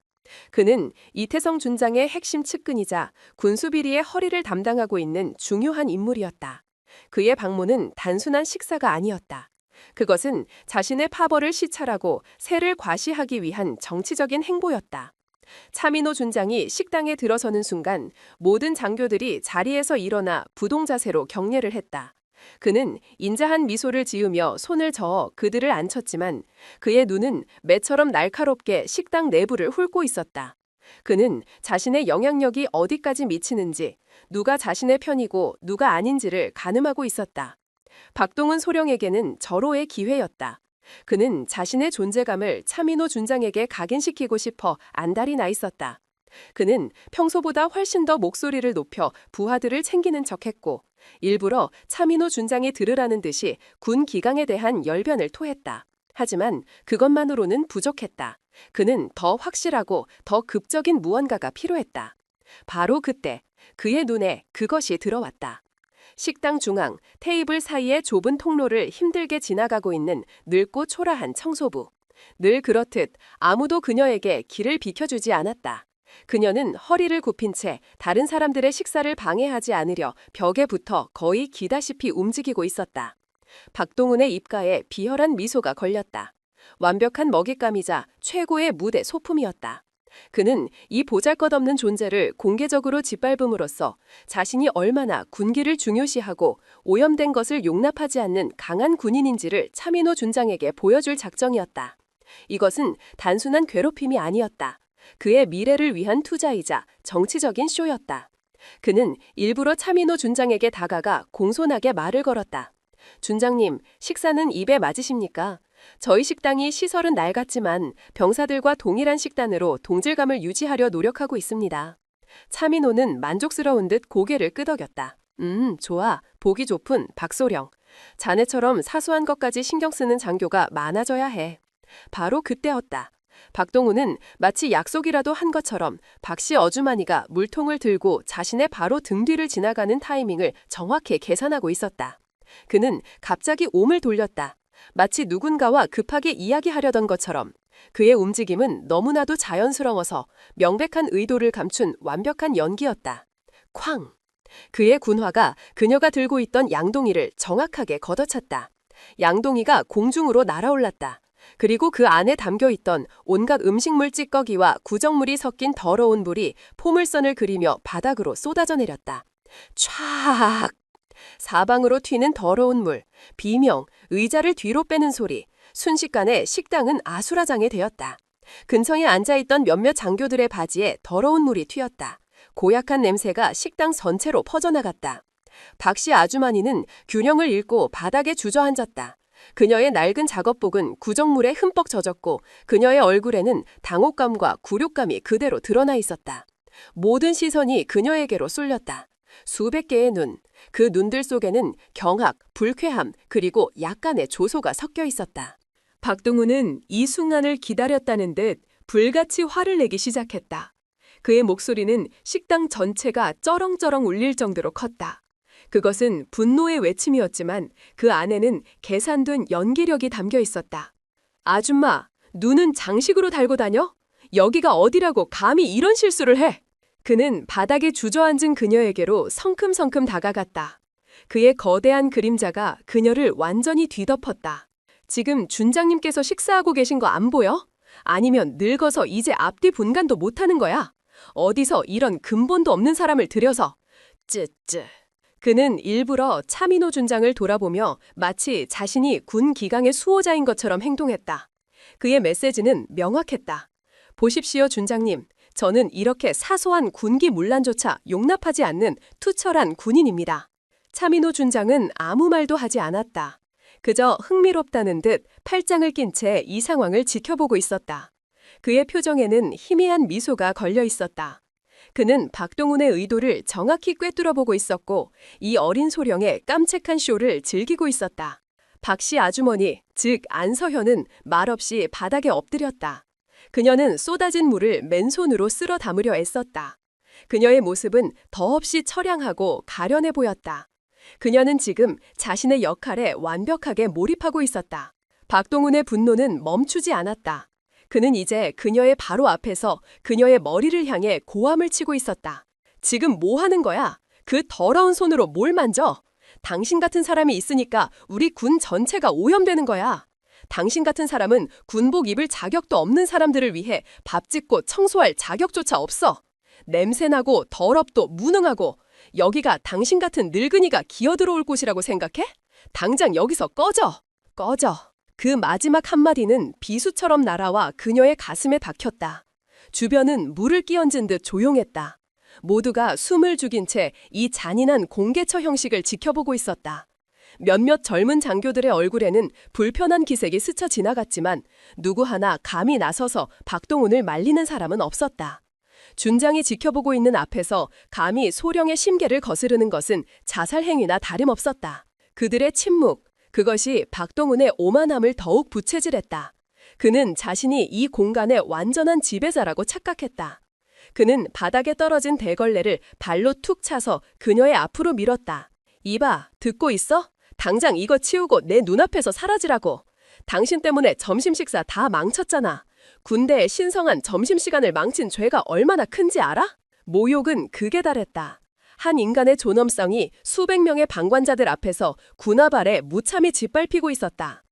그는 이태성 준장의 핵심 측근이자 군수비리의 허리를 담당하고 있는 중요한 인물이었다. 그의 방문은 단순한 식사가 아니었다. 그것은 자신의 파벌을 시찰하고 세를 과시하기 위한 정치적인 행보였다. 차민호 준장이 식당에 들어서는 순간 모든 장교들이 자리에서 일어나 부동자세로 경례를 했다. 그는 인자한 미소를 지으며 손을 저어 그들을 앉혔지만 그의 눈은 매처럼 날카롭게 식당 내부를 훑고 있었다. 그는 자신의 영향력이 어디까지 미치는지, 누가 자신의 편이고 누가 아닌지를 가늠하고 있었다. 박동훈 소령에게는 절호의 기회였다. 그는 자신의 존재감을 차민호 준장에게 각인시키고 싶어 안달이 나 있었다. 그는 평소보다 훨씬 더 목소리를 높여 부하들을 챙기는 척했고 일부러 차민호 준장이 들으라는 듯이 군 기강에 대한 열변을 토했다. 하지만 그것만으로는 부족했다. 그는 더 확실하고 더 극적인 무언가가 필요했다. 바로 그때 그의 눈에 그것이 들어왔다. 식당 중앙 테이블 사이의 좁은 통로를 힘들게 지나가고 있는 늙고 초라한 청소부. 늘 그렇듯 아무도 그녀에게 길을 비켜주지 않았다. 그녀는 허리를 굽힌 채 다른 사람들의 식사를 방해하지 않으려 벽에 붙어 거의 기다시피 움직이고 있었다. 박동훈의 입가에 비열한 미소가 걸렸다. 완벽한 먹잇감이자 최고의 무대 소품이었다. 그는 이 보잘것없는 존재를 공개적으로 짓밟음으로써 자신이 얼마나 군기를 중요시하고 오염된 것을 용납하지 않는 강한 군인인지를 차민호 준장에게 보여줄 작정이었다. 이것은 단순한 괴롭힘이 아니었다. 그의 미래를 위한 투자이자 정치적인 쇼였다. 그는 일부러 차민호 준장에게 다가가 공손하게 말을 걸었다. 준장님, 식사는 입에 맞으십니까? 저희 식당이 시설은 낡았지만 병사들과 동일한 식단으로 동질감을 유지하려 노력하고 있습니다. 차민호는 만족스러운 듯 고개를 끄덕였다. 좋아. 보기 좋군, 박소령. 자네처럼 사소한 것까지 신경 쓰는 장교가 많아져야 해. 바로 그때였다. 박동훈은 마치 약속이라도 한 것처럼 박씨 어주머니가 물통을 들고 자신의 바로 등 뒤를 지나가는 타이밍을 정확히 계산하고 있었다. 그는 갑자기 몸을 돌렸다. 마치 누군가와 급하게 이야기하려던 것처럼. 그의 움직임은 너무나도 자연스러워서 명백한 의도를 감춘 완벽한 연기였다. 쾅! 그의 군화가 그녀가 들고 있던 양동이를 정확하게 걷어찼다. 양동이가 공중으로 날아올랐다. 그리고 그 안에 담겨있던 온갖 음식물 찌꺼기와 구정물이 섞인 더러운 물이 포물선을 그리며 바닥으로 쏟아져 내렸다. 촤악! 사방으로 튀는 더러운 물, 비명, 의자를 뒤로 빼는 소리, 순식간에 식당은 아수라장이 되었다. 근처에 앉아있던 몇몇 장교들의 바지에 더러운 물이 튀었다. 고약한 냄새가 식당 전체로 퍼져나갔다. 박씨 아주머니는 균형을 잃고 바닥에 주저앉았다. 그녀의 낡은 작업복은 구정물에 흠뻑 젖었고 그녀의 얼굴에는 당혹감과 굴욕감이 그대로 드러나 있었다. 모든 시선이 그녀에게로 쏠렸다. 수백 개의 눈, 그 눈들 속에는 경악, 불쾌함, 그리고 약간의 조소가 섞여 있었다. 박동훈은 이 순간을 기다렸다는 듯 불같이 화를 내기 시작했다. 그의 목소리는 식당 전체가 쩌렁쩌렁 울릴 정도로 컸다. 그것은 분노의 외침이었지만 그 안에는 계산된 연기력이 담겨 있었다. 아줌마, 눈은 장식으로 달고 다녀? 여기가 어디라고 감히 이런 실수를 해? 그는 바닥에 주저앉은 그녀에게로 성큼성큼 다가갔다. 그의 거대한 그림자가 그녀를 완전히 뒤덮었다. 지금 준장님께서 식사하고 계신 거 안 보여? 아니면 늙어서 이제 앞뒤 분간도 못하는 거야? 어디서 이런 근본도 없는 사람을 들여서. 쯔쯔. 그는 일부러 차민호 준장을 돌아보며 마치 자신이 군 기강의 수호자인 것처럼 행동했다. 그의 메시지는 명확했다. 보십시오, 준장님. 저는 이렇게 사소한 군기 문란조차 용납하지 않는 투철한 군인입니다. 차민호 준장은 아무 말도 하지 않았다. 그저 흥미롭다는 듯 팔짱을 낀 채 이 상황을 지켜보고 있었다. 그의 표정에는 희미한 미소가 걸려 있었다. 그는 박동훈의 의도를 정확히 꿰뚫어보고 있었고 이 어린 소령의 깜찍한 쇼를 즐기고 있었다. 박씨 아주머니, 즉 안서현은 말없이 바닥에 엎드렸다. 그녀는 쏟아진 물을 맨손으로 쓸어 담으려 애썼다. 그녀의 모습은 더없이 처량하고 가련해 보였다. 그녀는 지금 자신의 역할에 완벽하게 몰입하고 있었다. 박동훈의 분노는 멈추지 않았다. 그는 이제 그녀의 바로 앞에서 그녀의 머리를 향해 고함을 치고 있었다. 지금 뭐 하는 거야? 그 더러운 손으로 뭘 만져? 당신 같은 사람이 있으니까 우리 군 전체가 오염되는 거야. 당신 같은 사람은 군복 입을 자격도 없는 사람들을 위해 밥 짓고 청소할 자격조차 없어. 냄새나고 더럽도 무능하고 여기가 당신 같은 늙은이가 기어들어올 곳이라고 생각해? 당장 여기서 꺼져! 꺼져! 그 마지막 한마디는 비수처럼 날아와 그녀의 가슴에 박혔다. 주변은 물을 끼얹은 듯 조용했다. 모두가 숨을 죽인 채 이 잔인한 공개처 형식을 지켜보고 있었다. 몇몇 젊은 장교들의 얼굴에는 불편한 기색이 스쳐 지나갔지만 누구 하나 감히 나서서 박동훈을 말리는 사람은 없었다. 준장이 지켜보고 있는 앞에서 감히 소령의 심계를 거스르는 것은 자살 행위나 다름없었다. 그들의 침묵, 그것이 박동훈의 오만함을 더욱 부채질했다. 그는 자신이 이 공간의 완전한 지배자라고 착각했다. 그는 바닥에 떨어진 대걸레를 발로 툭 차서 그녀의 앞으로 밀었다. 이봐, 듣고 있어? 당장 이거 치우고 내 눈앞에서 사라지라고. 당신 때문에 점심 식사 다 망쳤잖아. 군대의 신성한 점심시간을 망친 죄가 얼마나 큰지 알아? 모욕은 극에 달했다. 한 인간의 존엄성이 수백 명의 방관자들 앞에서 군화발에 무참히 짓밟히고 있었다.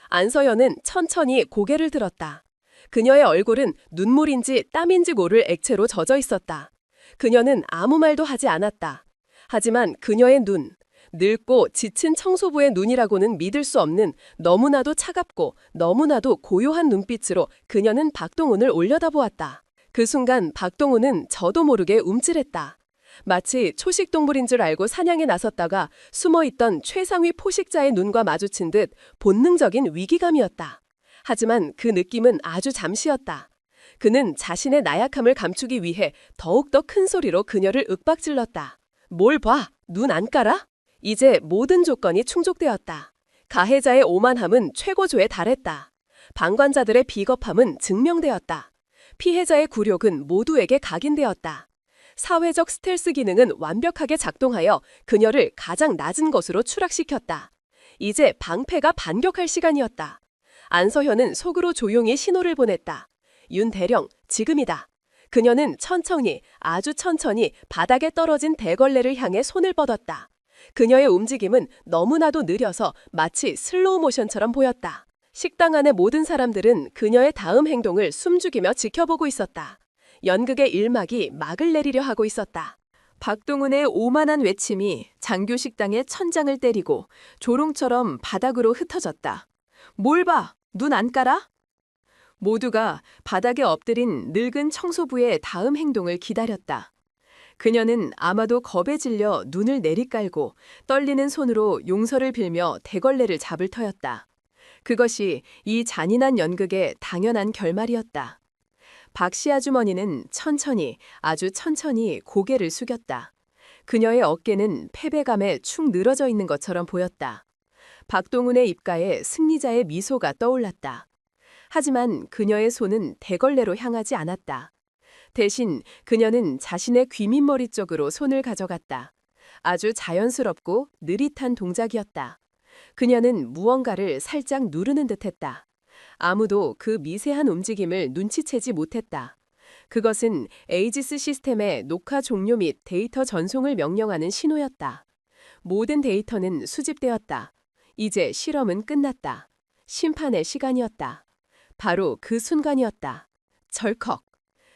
안서연은 천천히 고개를 들었다. 그녀의 얼굴은 눈물인지 땀인지 모를 액체로 젖어 있었다. 그녀는 아무 말도 하지 않았다. 하지만 그녀의 눈, 늙고 지친 청소부의 눈이라고는 믿을 수 없는 너무나도 차갑고 너무나도 고요한 눈빛으로 그녀는 박동훈을 올려다보았다. 그 순간 박동훈은 저도 모르게 움찔했다. 마치 초식동물인 줄 알고 사냥에 나섰다가 숨어있던 최상위 포식자의 눈과 마주친 듯 본능적인 위기감이었다. 하지만 그 느낌은 아주 잠시였다. 그는 자신의 나약함을 감추기 위해 더욱더 큰 소리로 그녀를 윽박질렀다. 뭘 봐? 눈 안 깔아? 이제 모든 조건이 충족되었다. 가해자의 오만함은 최고조에 달했다. 방관자들의 비겁함은 증명되었다. 피해자의 굴욕은 모두에게 각인되었다. 사회적 스텔스 기능은 완벽하게 작동하여 그녀를 가장 낮은 곳으로 추락시켰다. 이제 방패가 반격할 시간이었다. 안서현은 속으로 조용히 신호를 보냈다. 윤 대령, 지금이다. 그녀는 천천히, 아주 천천히 바닥에 떨어진 대걸레를 향해 손을 뻗었다. 그녀의 움직임은 너무나도 느려서 마치 슬로우 모션처럼 보였다. 식당 안의 모든 사람들은 그녀의 다음 행동을 숨죽이며 지켜보고 있었다. 연극의 일막이 막을 내리려 하고 있었다. 박동훈의 오만한 외침이 장교 식당의 천장을 때리고 조롱처럼 바닥으로 흩어졌다. 뭘 봐? 눈 안 깔아? 모두가 바닥에 엎드린 늙은 청소부의 다음 행동을 기다렸다. 그녀는 아마도 겁에 질려 눈을 내리깔고 떨리는 손으로 용서를 빌며 대걸레를 잡을 터였다. 그것이 이 잔인한 연극의 당연한 결말이었다. 박씨 아주머니는 천천히, 아주 천천히 고개를 숙였다. 그녀의 어깨는 패배감에 축 늘어져 있는 것처럼 보였다. 박동훈의 입가에 승리자의 미소가 떠올랐다. 하지만 그녀의 손은 대걸레로 향하지 않았다. 대신 그녀는 자신의 귀밑머리 쪽으로 손을 가져갔다. 아주 자연스럽고 느릿한 동작이었다. 그녀는 무언가를 살짝 누르는 듯했다. 아무도 그 미세한 움직임을 눈치채지 못했다. 그것은 에이지스 시스템의 녹화 종료 및 데이터 전송을 명령하는 신호였다. 모든 데이터는 수집되었다. 이제 실험은 끝났다. 심판의 시간이었다. 바로 그 순간이었다. 절컥.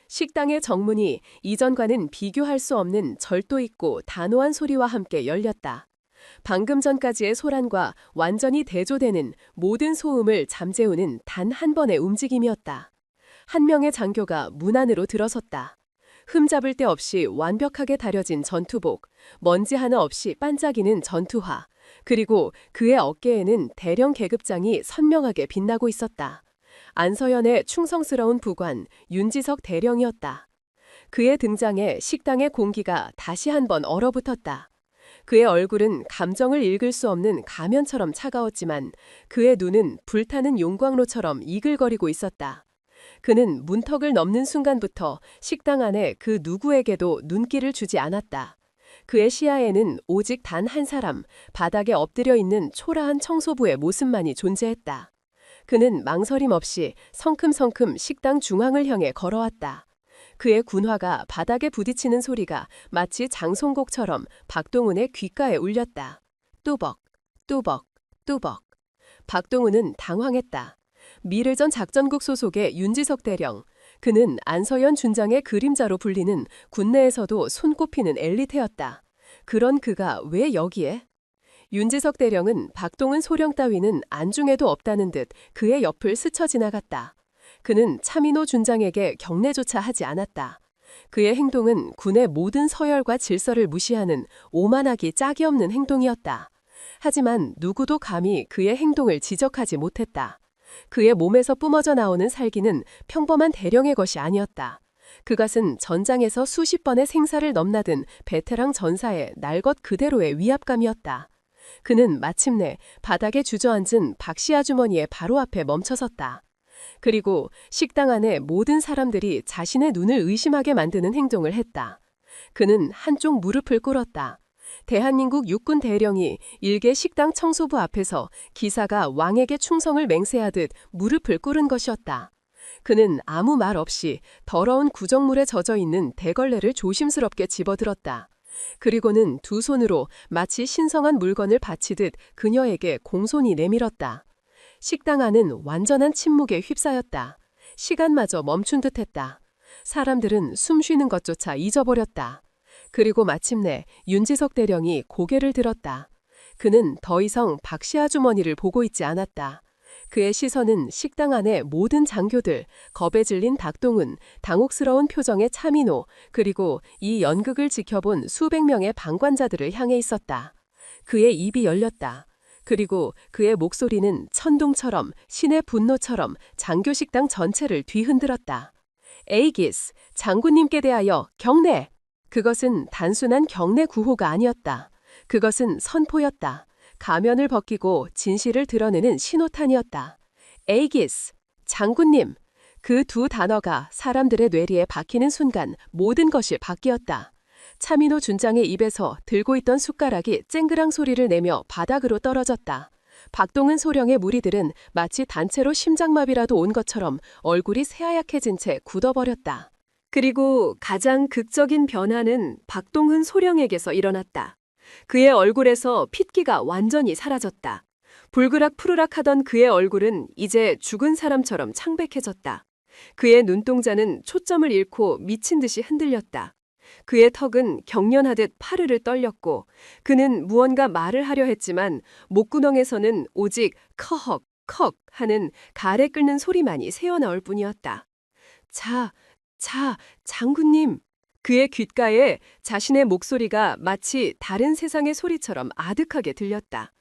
식당의 정문이 이전과는 비교할 수 없는 절도 있고 단호한 소리와 함께 열렸다. 방금 전까지의 소란과 완전히 대조되는 모든 소음을 잠재우는 단 한 번의 움직임이었다. 한 명의 장교가 문 안으로 들어섰다. 흠잡을 데 없이 완벽하게 다려진 전투복, 먼지 하나 없이 반짝이는 전투화, 그리고 그의 어깨에는 대령 계급장이 선명하게 빛나고 있었다. 안서연의 충성스러운 부관 윤지석 대령이었다. 그의 등장에 식당의 공기가 다시 한번 얼어붙었다. 그의 얼굴은 감정을 읽을 수 없는 가면처럼 차가웠지만 그의 눈은 불타는 용광로처럼 이글거리고 있었다. 그는 문턱을 넘는 순간부터 식당 안에 그 누구에게도 눈길을 주지 않았다. 그의 시야에는 오직 단 한 사람, 바닥에 엎드려 있는 초라한 청소부의 모습만이 존재했다. 그는 망설임 없이 성큼성큼 식당 중앙을 향해 걸어왔다. 그의 군화가 바닥에 부딪히는 소리가 마치 장송곡처럼 박동훈의 귓가에 울렸다. 뚜벅, 뚜벅, 뚜벅. 박동훈은 당황했다. 미르전 작전국 소속의 윤지석 대령. 그는 안서연 준장의 그림자로 불리는 군내에서도 손꼽히는 엘리트였다. 그런 그가 왜 여기에? 윤지석 대령은 박동훈 소령 따위는 안중에도 없다는 듯 그의 옆을 스쳐 지나갔다. 그는 차민호 준장에게 경례조차 하지 않았다. 그의 행동은 군의 모든 서열과 질서를 무시하는 오만하기 짝이 없는 행동이었다. 하지만 누구도 감히 그의 행동을 지적하지 못했다. 그의 몸에서 뿜어져 나오는 살기는 평범한 대령의 것이 아니었다. 그것은 전장에서 수십 번의 생사를 넘나든 베테랑 전사의 날 것 그대로의 위압감이었다. 그는 마침내 바닥에 주저앉은 박씨 아주머니의 바로 앞에 멈춰섰다. 그리고 식당 안의 모든 사람들이 자신의 눈을 의심하게 만드는 행동을 했다. 그는 한쪽 무릎을 꿇었다. 대한민국 육군 대령이 일개 식당 청소부 앞에서 기사가 왕에게 충성을 맹세하듯 무릎을 꿇은 것이었다. 그는 아무 말 없이 더러운 구정물에 젖어 있는 대걸레를 조심스럽게 집어들었다. 그리고는 두 손으로 마치 신성한 물건을 바치듯 그녀에게 공손히 내밀었다. 식당 안은 완전한 침묵에 휩싸였다. 시간마저 멈춘 듯했다. 사람들은 숨 쉬는 것조차 잊어버렸다. 그리고 마침내 윤지석 대령이 고개를 들었다. 그는 더 이상 박씨 아주머니를 보고 있지 않았다. 그의 시선은 식당 안의 모든 장교들, 겁에 질린 닥동은, 당혹스러운 표정의 차민호, 그리고 이 연극을 지켜본 수백 명의 방관자들을 향해 있었다. 그의 입이 열렸다. 그리고 그의 목소리는 천둥처럼, 신의 분노처럼 장교식당 전체를 뒤흔들었다. 에이기스, 장군님께 대하여 경례! 그것은 단순한 경례 구호가 아니었다. 그것은 선포였다. 가면을 벗기고 진실을 드러내는 신호탄이었다. 에이기스, 장군님. 그 두 단어가 사람들의 뇌리에 박히는 순간 모든 것이 바뀌었다. 차민호 준장의 입에서 들고 있던 숟가락이 쨍그랑 소리를 내며 바닥으로 떨어졌다. 박동은 소령의 무리들은 마치 단체로 심장마비라도 온 것처럼 얼굴이 새하얗게진 채 굳어버렸다. 그리고 가장 극적인 변화는 박동훈 소령에게서 일어났다. 그의 얼굴에서 핏기가 완전히 사라졌다. 불그락 푸르락 하던 그의 얼굴은 이제 죽은 사람처럼 창백해졌다. 그의 눈동자는 초점을 잃고 미친 듯이 흔들렸다. 그의 턱은 경련하듯 파르르 떨렸고 그는 무언가 말을 하려 했지만 목구멍에서는 오직 커헉 컥 하는 가래 끓는 소리만이 새어나올 뿐이었다. 자, 장군님. 그의 귓가에 자신의 목소리가 마치 다른 세상의 소리처럼 아득하게 들렸다.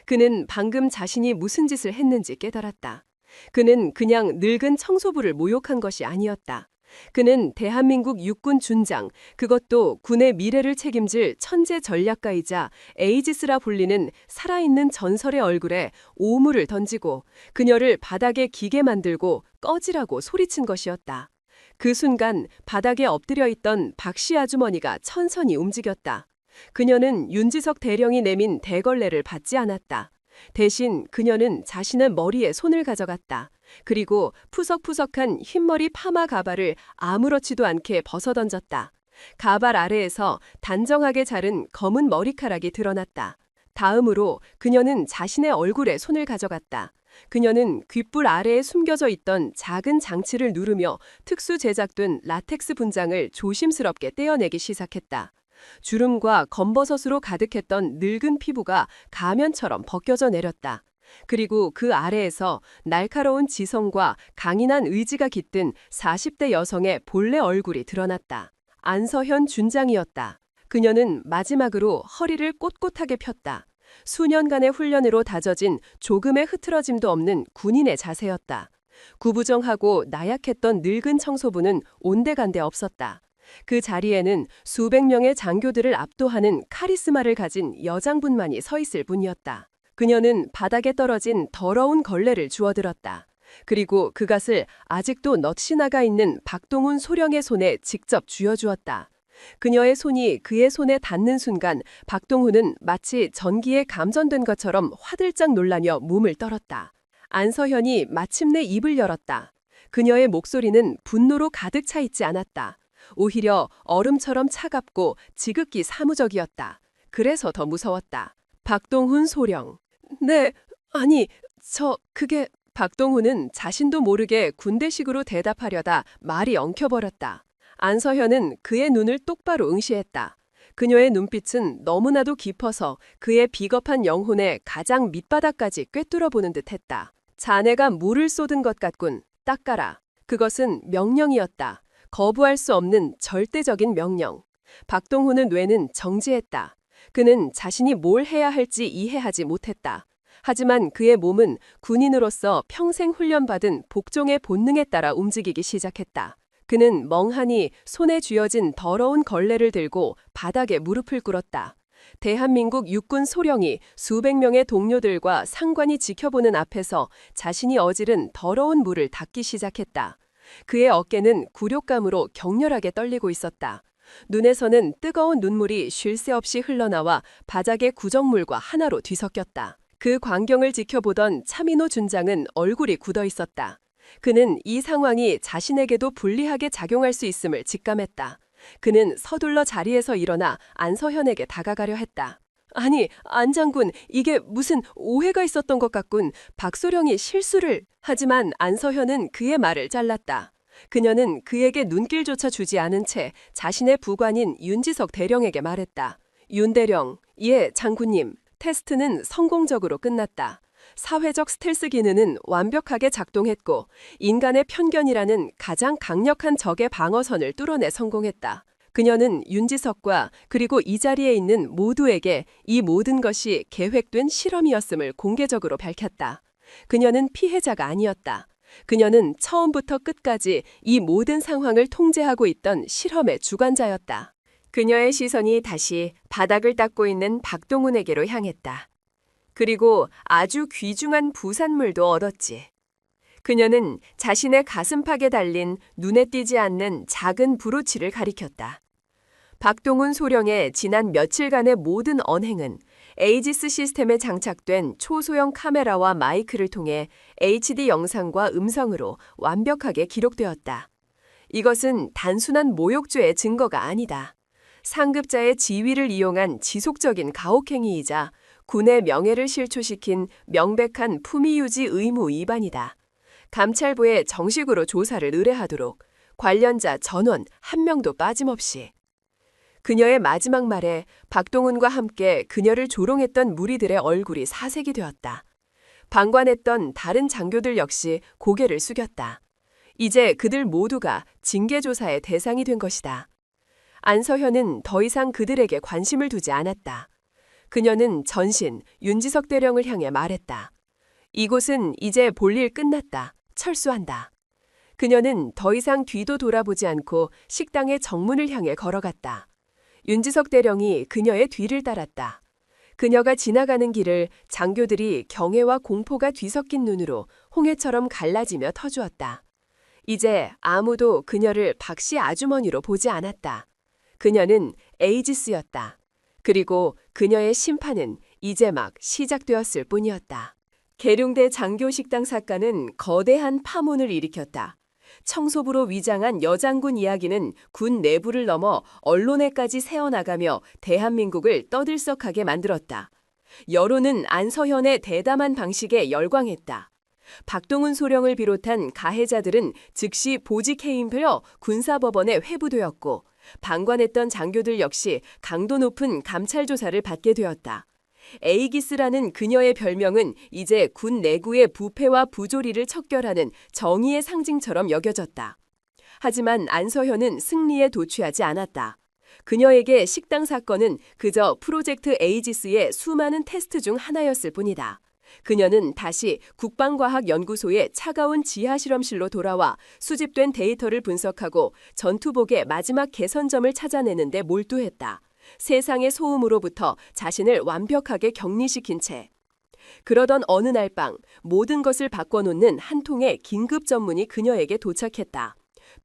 그는 방금 자신이 무슨 짓을 했는지 깨달았다. 그는 그냥 늙은 청소부를 모욕한 것이 아니었다. 그는 대한민국 육군 준장, 그것도 군의 미래를 책임질 천재 전략가이자 에이지스라 불리는 살아있는 전설의 얼굴에 오물을 던지고 그녀를 바닥에 기게 만들고 꺼지라고 소리친 것이었다. 그 순간 바닥에 엎드려 있던 박씨 아주머니가 천천히 움직였다. 그녀는 윤지석 대령이 내민 대걸레를 받지 않았다. 대신 그녀는 자신의 머리에 손을 가져갔다. 그리고 푸석푸석한 흰머리 파마 가발을 아무렇지도 않게 벗어던졌다. 가발 아래에서 단정하게 자른 검은 머리카락이 드러났다. 다음으로 그녀는 자신의 얼굴에 손을 가져갔다. 그녀는 귓불 아래에 숨겨져 있던 작은 장치를 누르며 특수 제작된 라텍스 분장을 조심스럽게 떼어내기 시작했다. 주름과 검버섯으로 가득했던 늙은 피부가 가면처럼 벗겨져 내렸다. 그리고 그 아래에서 날카로운 지성과 강인한 의지가 깃든 40대 여성의 본래 얼굴이 드러났다. 안서현 준장이었다. 그녀는 마지막으로 허리를 꼿꼿하게 폈다. 수년간의 훈련으로 다져진 조금의 흐트러짐도 없는 군인의 자세였다. 구부정하고 나약했던 늙은 청소부는 온데간데 없었다. 그 자리에는 수백 명의 장교들을 압도하는 카리스마를 가진 여장분만이 서 있을 뿐이었다. 그녀는 바닥에 떨어진 더러운 걸레를 주워들었다. 그리고 그것을 아직도 넋이 나가 있는 박동훈 소령의 손에 직접 쥐어주었다. 그녀의 손이 그의 손에 닿는 순간 박동훈은 마치 전기에 감전된 것처럼 화들짝 놀라며 몸을 떨었다. 안서현이 마침내 입을 열었다. 그녀의 목소리는 분노로 가득 차 있지 않았다. 오히려 얼음처럼 차갑고 지극히 사무적이었다. 그래서 더 무서웠다. 박동훈 소령. 네, 아니, 그게... 박동훈은 자신도 모르게 군대식으로 대답하려다 말이 엉켜버렸다. 안서현은 그의 눈을 똑바로 응시했다. 그녀의 눈빛은 너무나도 깊어서 그의 비겁한 영혼의 가장 밑바닥까지 꿰뚫어보는 듯했다. 자네가 물을 쏟은 것 같군. 닦아라. 그것은 명령이었다. 거부할 수 없는 절대적인 명령. 박동훈의 뇌는 정지했다. 그는 자신이 뭘 해야 할지 이해하지 못했다. 하지만 그의 몸은 군인으로서 평생 훈련받은 복종의 본능에 따라 움직이기 시작했다. 그는 멍하니 손에 쥐어진 더러운 걸레를 들고 바닥에 무릎을 꿇었다. 대한민국 육군 소령이 수백 명의 동료들과 상관이 지켜보는 앞에서 자신이 어지른 더러운 물을 닦기 시작했다. 그의 어깨는 굴욕감으로 격렬하게 떨리고 있었다. 눈에서는 뜨거운 눈물이 쉴 새 없이 흘러나와 바닥의 구정물과 하나로 뒤섞였다. 그 광경을 지켜보던 차민호 준장은 얼굴이 굳어 있었다. 그는 이 상황이 자신에게도 불리하게 작용할 수 있음을 직감했다. 그는 서둘러 자리에서 일어나 안서현에게 다가가려 했다. 아니, 안 장군, 이게 무슨 오해가 있었던 것 같군. 박소령이 실수를... 하지만 안서현은 그의 말을 잘랐다. 그녀는 그에게 눈길조차 주지 않은 채 자신의 부관인 윤지석 대령에게 말했다. 윤 대령, 예, 장군님. 테스트는 성공적으로 끝났다. 사회적 스텔스 기능은 완벽하게 작동했고 인간의 편견이라는 가장 강력한 적의 방어선을 뚫어내 성공했다. 그녀는 윤지석과 그리고 이 자리에 있는 모두에게 이 모든 것이 계획된 실험이었음을 공개적으로 밝혔다. 그녀는 피해자가 아니었다. 그녀는 처음부터 끝까지 이 모든 상황을 통제하고 있던 실험의 주관자였다. 그녀의 시선이 다시 바닥을 닦고 있는 박동훈에게로 향했다. 그리고 아주 귀중한 부산물도 얻었지. 그녀는 자신의 가슴팍에 달린 눈에 띄지 않는 작은 브로치를 가리켰다. 박동훈 소령의 지난 며칠간의 모든 언행은 에이지스 시스템에 장착된 초소형 카메라와 마이크를 통해 HD 영상과 음성으로 완벽하게 기록되었다. 이것은 단순한 모욕죄의 증거가 아니다. 상급자의 지위를 이용한 지속적인 가혹행위이자 군의 명예를 실추시킨 명백한 품위유지 의무 위반이다. 감찰부에 정식으로 조사를 의뢰하도록 관련자 전원 한 명도 빠짐없이. 그녀의 마지막 말에 박동훈과 함께 그녀를 조롱했던 무리들의 얼굴이 사색이 되었다. 방관했던 다른 장교들 역시 고개를 숙였다. 이제 그들 모두가 징계조사의 대상이 된 것이다. 안서현은 더 이상 그들에게 관심을 두지 않았다. 그녀는 전신 윤지석 대령을 향해 말했다. 이곳은 이제 볼일 끝났다. 철수한다. 그녀는 더 이상 뒤도 돌아보지 않고 식당의 정문을 향해 걸어갔다. 윤지석 대령이 그녀의 뒤를 따랐다. 그녀가 지나가는 길을 장교들이 경외와 공포가 뒤섞인 눈으로 홍해처럼 갈라지며 터주었다. 이제 아무도 그녀를 박씨 아주머니로 보지 않았다. 그녀는 에이지스였다. 그리고 그녀의 심판은 이제 막 시작되었을 뿐이었다. 계룡대 장교식당 사건은 거대한 파문을 일으켰다. 청소부로 위장한 여장군 이야기는 군 내부를 넘어 언론에까지 새어나가며 대한민국을 떠들썩하게 만들었다. 여론은 안서현의 대담한 방식에 열광했다. 박동훈 소령을 비롯한 가해자들은 즉시 보직해임되어 군사법원에 회부되었고 방관했던 장교들 역시 강도 높은 감찰 조사를 받게 되었다. 에이기스라는 그녀의 별명은 이제 군 내부의 부패와 부조리를 척결하는 정의의 상징처럼 여겨졌다. 하지만 안서현은 승리에 도취하지 않았다. 그녀에게 식당 사건은 그저 프로젝트 에이지스의 수많은 테스트 중 하나였을 뿐이다. 그녀는 다시 국방과학연구소의 차가운 지하실험실로 돌아와 수집된 데이터를 분석하고 전투복의 마지막 개선점을 찾아내는 데 몰두했다. 세상의 소음으로부터 자신을 완벽하게 격리시킨 채. 그러던 어느 날 밤 모든 것을 바꿔놓는 한 통의 긴급 전문이 그녀에게 도착했다.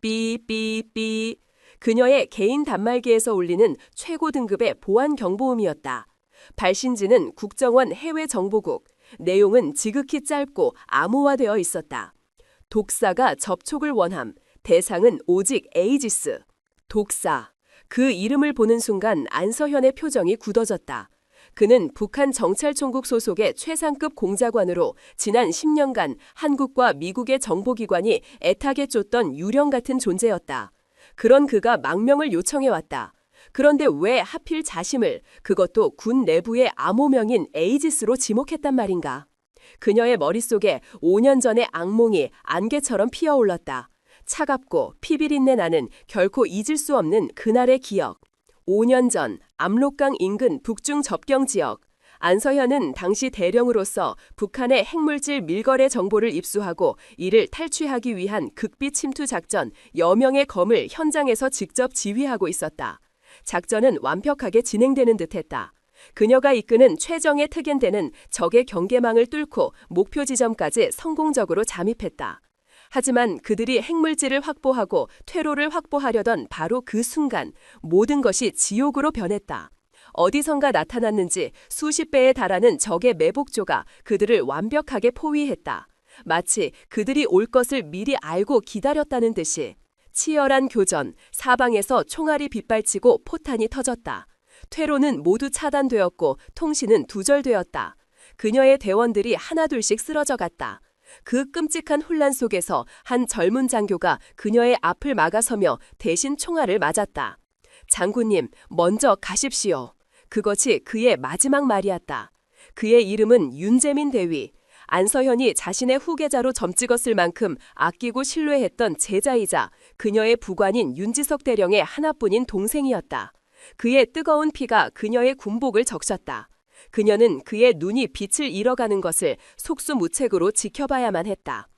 삐삐삐. 그녀의 개인 단말기에서 울리는 최고 등급의 보안 경보음이었다. 발신지는 국정원 해외정보국. 내용은 지극히 짧고 암호화되어 있었다. 독사가 접촉을 원함. 대상은 오직 에이지스. 독사. 그 이름을 보는 순간 안서현의 표정이 굳어졌다. 그는 북한 정찰총국 소속의 최상급 공작관으로 지난 10년간 한국과 미국의 정보기관이 애타게 쫓던 유령 같은 존재였다. 그런 그가 망명을 요청해왔다. 그런데 왜 하필 자심을, 그것도 군 내부의 암호명인 에이지스로 지목했단 말인가. 그녀의 머릿속에 5년 전의 악몽이 안개처럼 피어올랐다. 차갑고 피비린내 나는 결코 잊을 수 없는 그날의 기억. 5년 전 압록강 인근 북중 접경 지역. 안서현은 당시 대령으로서 북한의 핵물질 밀거래 정보를 입수하고 이를 탈취하기 위한 극비 침투 작전 여명의 검을 현장에서 직접 지휘하고 있었다. 작전은 완벽하게 진행되는 듯했다. 그녀가 이끄는 최정예 특연대는 적의 경계망을 뚫고 목표 지점까지 성공적으로 잠입했다. 하지만 그들이 핵물질을 확보하고 퇴로를 확보하려던 바로 그 순간 모든 것이 지옥으로 변했다. 어디선가 나타났는지 수십 배에 달하는 적의 매복조가 그들을 완벽하게 포위했다. 마치 그들이 올 것을 미리 알고 기다렸다는 듯이. 치열한 교전, 사방에서 총알이 빗발치고 포탄이 터졌다. 퇴로는 모두 차단되었고 통신은 두절되었다. 그녀의 대원들이 하나둘씩 쓰러져 갔다. 그 끔찍한 혼란 속에서 한 젊은 장교가 그녀의 앞을 막아서며 대신 총알을 맞았다. 장군님, 먼저 가십시오. 그것이 그의 마지막 말이었다. 그의 이름은 윤재민 대위. 안서현이 자신의 후계자로 점찍었을 만큼 아끼고 신뢰했던 제자이자 그녀의 부관인 윤지석 대령의 하나뿐인 동생이었다. 그의 뜨거운 피가 그녀의 군복을 적셨다. 그녀는 그의 눈이 빛을 잃어가는 것을 속수무책으로 지켜봐야만 했다.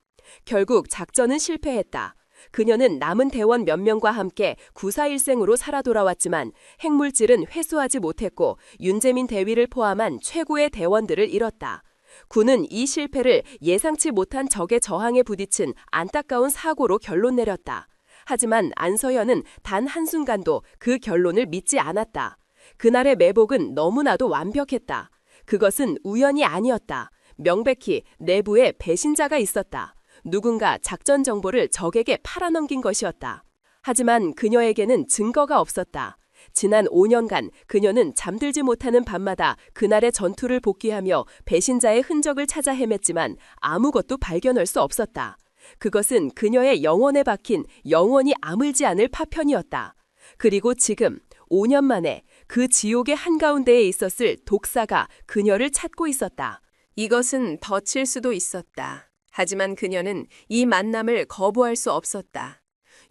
결국 작전은 실패했다. 그녀는 남은 대원 몇 명과 함께 구사일생으로 살아 돌아왔지만 핵물질은 회수하지 못했고 윤재민 대위를 포함한 최고의 대원들을 잃었다. 군은 이 실패를 예상치 못한 적의 저항에 부딪힌 안타까운 사고로 결론 내렸다. 하지만 안서현은 단 한순간도 그 결론을 믿지 않았다. 그날의 매복은 너무나도 완벽했다. 그것은 우연이 아니었다. 명백히 내부에 배신자가 있었다. 누군가 작전 정보를 적에게 팔아넘긴 것이었다. 하지만 그녀에게는 증거가 없었다. 지난 5년간 그녀는 잠들지 못하는 밤마다 그날의 전투를 복귀하며 배신자의 흔적을 찾아 헤맸지만 아무것도 발견할 수 없었다. 그것은 그녀의 영혼에 박힌 영원히 아물지 않을 파편이었다. 그리고 지금 5년 만에 그 지옥의 한가운데에 있었을 독사가 그녀를 찾고 있었다. 이것은 덧칠 수도 있었다. 하지만 그녀는 이 만남을 거부할 수 없었다.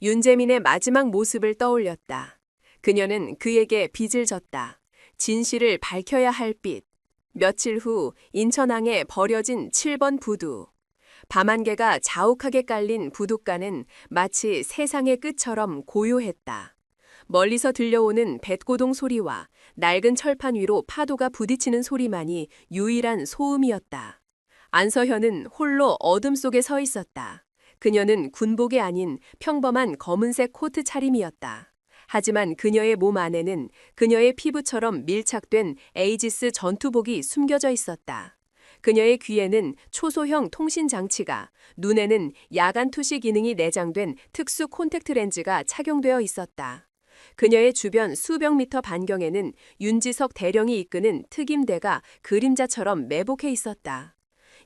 윤재민의 마지막 모습을 떠올렸다. 그녀는 그에게 빚을 졌다. 진실을 밝혀야 할 빚. 며칠 후 인천항에 버려진 7번 부두. 밤안개가 자욱하게 깔린 부둣가는 마치 세상의 끝처럼 고요했다. 멀리서 들려오는 뱃고동 소리와 낡은 철판 위로 파도가 부딪히는 소리만이 유일한 소음이었다. 안서현은 홀로 어둠 속에 서 있었다. 그녀는 군복이 아닌 평범한 검은색 코트 차림이었다. 하지만 그녀의 몸 안에는 그녀의 피부처럼 밀착된 에이지스 전투복이 숨겨져 있었다. 그녀의 귀에는 초소형 통신 장치가, 눈에는 야간 투시 기능이 내장된 특수 콘택트 렌즈가 착용되어 있었다. 그녀의 주변 수백 미터 반경에는 윤지석 대령이 이끄는 특임대가 그림자처럼 매복해 있었다.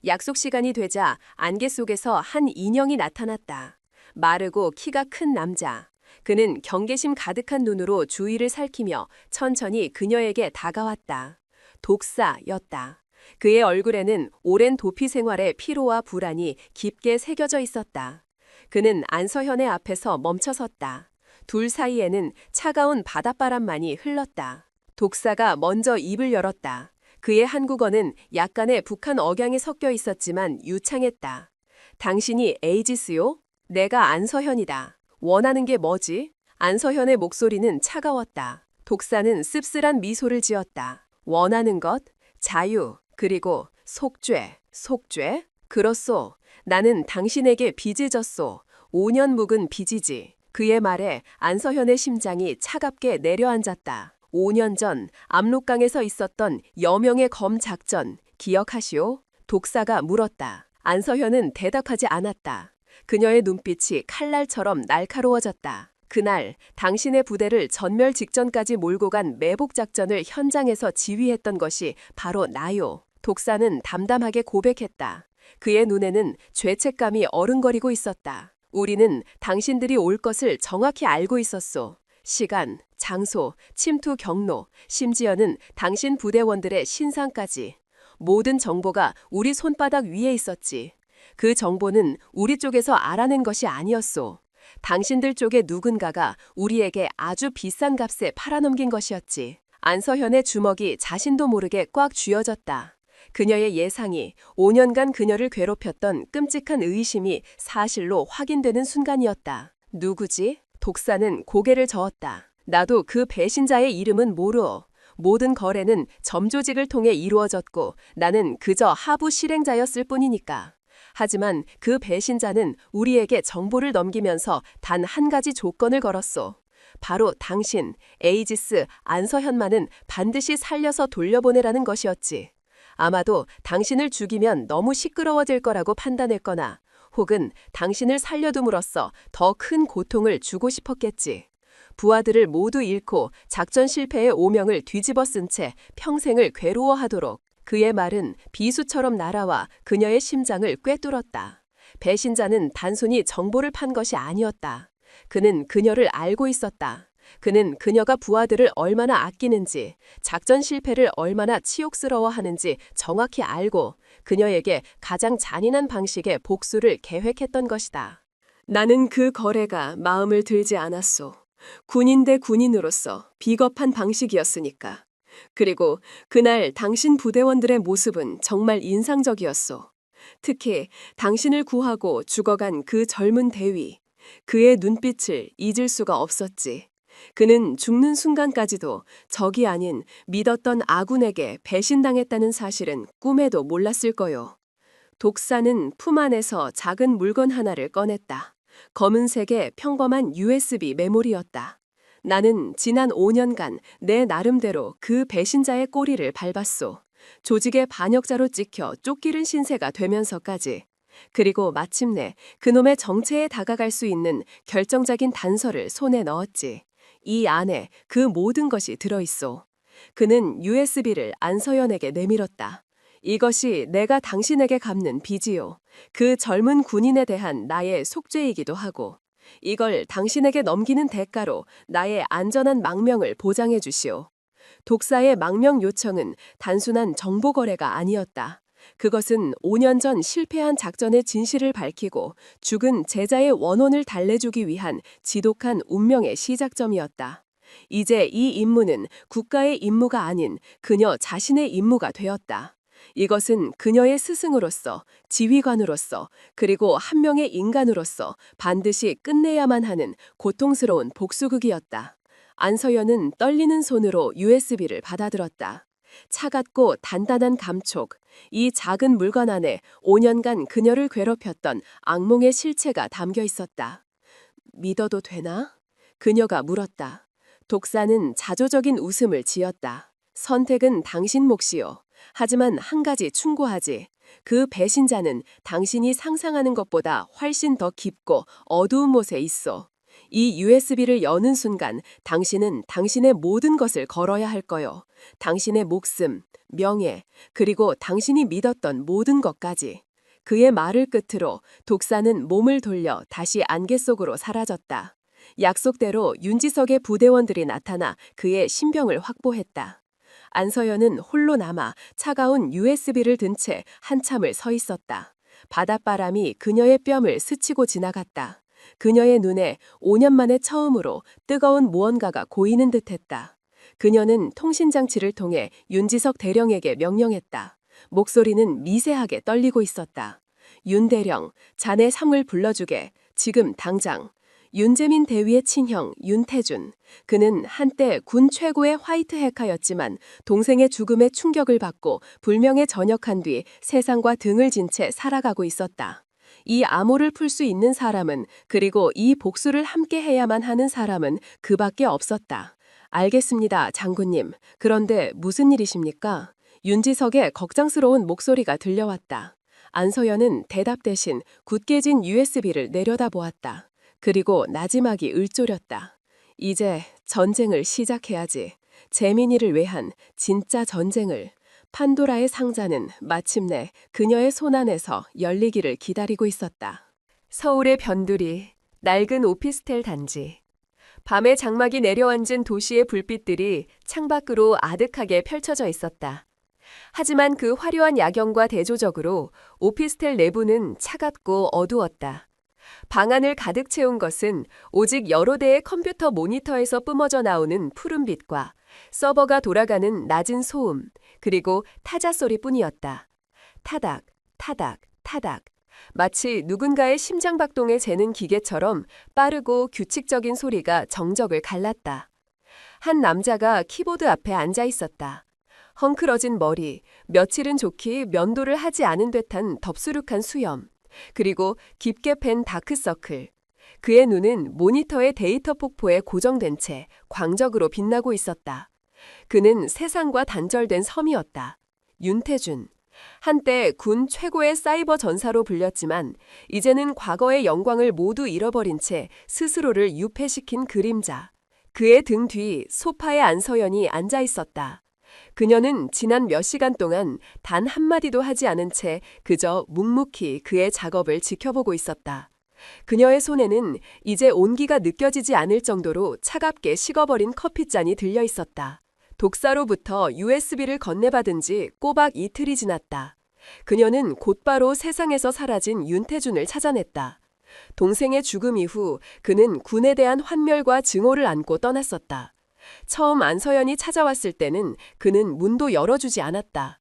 약속 시간이 되자 안개 속에서 한 인형이 나타났다. 마르고 키가 큰 남자. 그는 경계심 가득한 눈으로 주위를 살피며 천천히 그녀에게 다가왔다. 독사였다. 그의 얼굴에는 오랜 도피 생활의 피로와 불안이 깊게 새겨져 있었다. 그는 안서현의 앞에서 멈춰섰다. 둘 사이에는 차가운 바닷바람만이 흘렀다. 독사가 먼저 입을 열었다. 그의 한국어는 약간의 북한 억양이 섞여 있었지만 유창했다. 당신이 에이지스요? 내가 안서현이다. 원하는 게 뭐지? 안서현의 목소리는 차가웠다. 독사는 씁쓸한 미소를 지었다. 원하는 것, 자유, 그리고 속죄. 속죄? 그렇소. 나는 당신에게 빚을 졌소. 5년 묵은 빚이지. 그의 말에 안서현의 심장이 차갑게 내려앉았다. 5년 전 압록강에서 있었던 여명의 검 작전 기억하시오? 독사가 물었다. 안서현은 대답하지 않았다. 그녀의 눈빛이 칼날처럼 날카로워졌다. 그날 당신의 부대를 전멸 직전까지 몰고 간 매복 작전을 현장에서 지휘했던 것이 바로 나요. 독사는 담담하게 고백했다. 그의 눈에는 죄책감이 어른거리고 있었다. 우리는 당신들이 올 것을 정확히 알고 있었소. 시간, 장소, 침투 경로, 심지어는 당신 부대원들의 신상까지. 모든 정보가 우리 손바닥 위에 있었지. 그 정보는 우리 쪽에서 알아낸 것이 아니었소. 당신들 쪽의 누군가가 우리에게 아주 비싼 값에 팔아넘긴 것이었지. 안서현의 주먹이 자신도 모르게 꽉 쥐어졌다. 그녀의 예상이 5년간 그녀를 괴롭혔던 끔찍한 의심이 사실로 확인되는 순간이었다. 누구지? 독사는 고개를 저었다. 나도 그 배신자의 이름은 모르오. 모든 거래는 점조직을 통해 이루어졌고 나는 그저 하부 실행자였을 뿐이니까. 하지만 그 배신자는 우리에게 정보를 넘기면서 단 한 가지 조건을 걸었소. 바로 당신, 에이지스, 안서현만은 반드시 살려서 돌려보내라는 것이었지. 아마도 당신을 죽이면 너무 시끄러워질 거라고 판단했거나 혹은 당신을 살려둠으로써 더 큰 고통을 주고 싶었겠지. 부하들을 모두 잃고 작전 실패의 오명을 뒤집어 쓴 채 평생을 괴로워하도록. 그의 말은 비수처럼 날아와 그녀의 심장을 꿰뚫었다. 배신자는 단순히 정보를 판 것이 아니었다. 그는 그녀를 알고 있었다. 그는 그녀가 부하들을 얼마나 아끼는지, 작전 실패를 얼마나 치욕스러워하는지 정확히 알고 그녀에게 가장 잔인한 방식의 복수를 계획했던 것이다. 나는 그 거래가 마음을 들지 않았소. 군인 대 군인으로서 비겁한 방식이었으니까. 그리고 그날 당신 부대원들의 모습은 정말 인상적이었소. 특히 당신을 구하고 죽어간 그 젊은 대위. 그의 눈빛을 잊을 수가 없었지. 그는 죽는 순간까지도 적이 아닌 믿었던 아군에게 배신당했다는 사실은 꿈에도 몰랐을 거요. 독사는 품 안에서 작은 물건 하나를 꺼냈다. 검은색의 평범한 USB 메모리였다. 나는 지난 5년간 내 나름대로 그 배신자의 꼬리를 밟았소. 조직의 반역자로 찍혀 쫓기는 신세가 되면서까지. 그리고 마침내 그놈의 정체에 다가갈 수 있는 결정적인 단서를 손에 넣었지. 이 안에 그 모든 것이 들어있소. 그는 USB를 안서연에게 내밀었다. 이것이 내가 당신에게 갚는 빚이요. 그 젊은 군인에 대한 나의 속죄이기도 하고 이걸 당신에게 넘기는 대가로 나의 안전한 망명을 보장해 주시오. 독사의 망명 요청은 단순한 정보 거래가 아니었다. 그것은 5년 전 실패한 작전의 진실을 밝히고 죽은 제자의 원혼을 달래주기 위한 지독한 운명의 시작점이었다. 이제 이 임무는 국가의 임무가 아닌 그녀 자신의 임무가 되었다. 이것은 그녀의 스승으로서, 지휘관으로서, 그리고 한 명의 인간으로서 반드시 끝내야만 하는 고통스러운 복수극이었다. 안서연은 떨리는 손으로 USB를 받아들었다. 차갑고 단단한 감촉, 이 작은 물건 안에 5년간 그녀를 괴롭혔던 악몽의 실체가 담겨 있었다. 믿어도 되나? 그녀가 물었다. 독사는 자조적인 웃음을 지었다. 선택은 당신 몫이요. 하지만 한 가지 충고하지. 그 배신자는 당신이 상상하는 것보다 훨씬 더 깊고 어두운 곳에 있어. 이 USB를 여는 순간 당신은 당신의 모든 것을 걸어야 할 거요. 당신의 목숨, 명예, 그리고 당신이 믿었던 모든 것까지. 그의 말을 끝으로 독사는 몸을 돌려 다시 안개 속으로 사라졌다. 약속대로 윤지석의 부대원들이 나타나 그의 신병을 확보했다. 안서연은 홀로 남아 차가운 USB를 든 채 한참을 서 있었다. 바닷바람이 그녀의 뺨을 스치고 지나갔다. 그녀의 눈에 5년 만에 처음으로 뜨거운 무언가가 고이는 듯했다. 그녀는 통신장치를 통해 윤지석 대령에게 명령했다. 목소리는 미세하게 떨리고 있었다. 윤 대령, 자네 상을 불러주게. 지금 당장. 윤재민 대위의 친형 윤태준. 그는 한때 군 최고의 화이트 해커였지만 동생의 죽음에 충격을 받고 불명예 전역한 뒤 세상과 등을 진 채 살아가고 있었다. 이 암호를 풀 수 있는 사람은, 그리고 이 복수를 함께 해야만 하는 사람은 그밖에 없었다. 알겠습니다, 장군님. 그런데 무슨 일이십니까? 윤지석의 걱정스러운 목소리가 들려왔다. 안서연은 대답 대신 굳게 진 USB를 내려다보았다. 그리고 나지막이 을조렸다. 이제 전쟁을 시작해야지. 재민이를 위한 진짜 전쟁을. 판도라의 상자는 마침내 그녀의 손안에서 열리기를 기다리고 있었다. 서울의 변두리, 낡은 오피스텔 단지. 밤에 장막이 내려앉은 도시의 불빛들이 창밖으로 아득하게 펼쳐져 있었다. 하지만 그 화려한 야경과 대조적으로 오피스텔 내부는 차갑고 어두웠다. 방안을 가득 채운 것은 오직 여러 대의 컴퓨터 모니터에서 뿜어져 나오는 푸른빛과 서버가 돌아가는 낮은 소음, 그리고 타자 소리뿐이었다. 타닥, 타닥, 타닥. 마치 누군가의 심장박동에 재는 기계처럼 빠르고 규칙적인 소리가 정적을 갈랐다. 한 남자가 키보드 앞에 앉아 있었다. 헝클어진 머리, 며칠은 좋기 면도를 하지 않은 듯한 덥수룩한 수염. 그리고 깊게 팬 다크서클. 그의 눈은 모니터의 데이터 폭포에 고정된 채 광적으로 빛나고 있었다. 그는 세상과 단절된 섬이었다. 윤태준. 한때 군 최고의 사이버 전사로 불렸지만 이제는 과거의 영광을 모두 잃어버린 채 스스로를 유폐시킨 그림자. 그의 등 뒤 소파에 안서연이 앉아 있었다. 그녀는 지난 몇 시간 동안 단 한마디도 하지 않은 채 그저 묵묵히 그의 작업을 지켜보고 있었다. 그녀의 손에는 이제 온기가 느껴지지 않을 정도로 차갑게 식어버린 커피잔이 들려 있었다. 독사로부터 USB를 건네받은 지 꼬박 이틀이 지났다. 그녀는 곧바로 세상에서 사라진 윤태준을 찾아냈다. 동생의 죽음 이후 그는 군에 대한 환멸과 증오를 안고 떠났었다. 처음 안서연이 찾아왔을 때는 그는 문도 열어주지 않았다.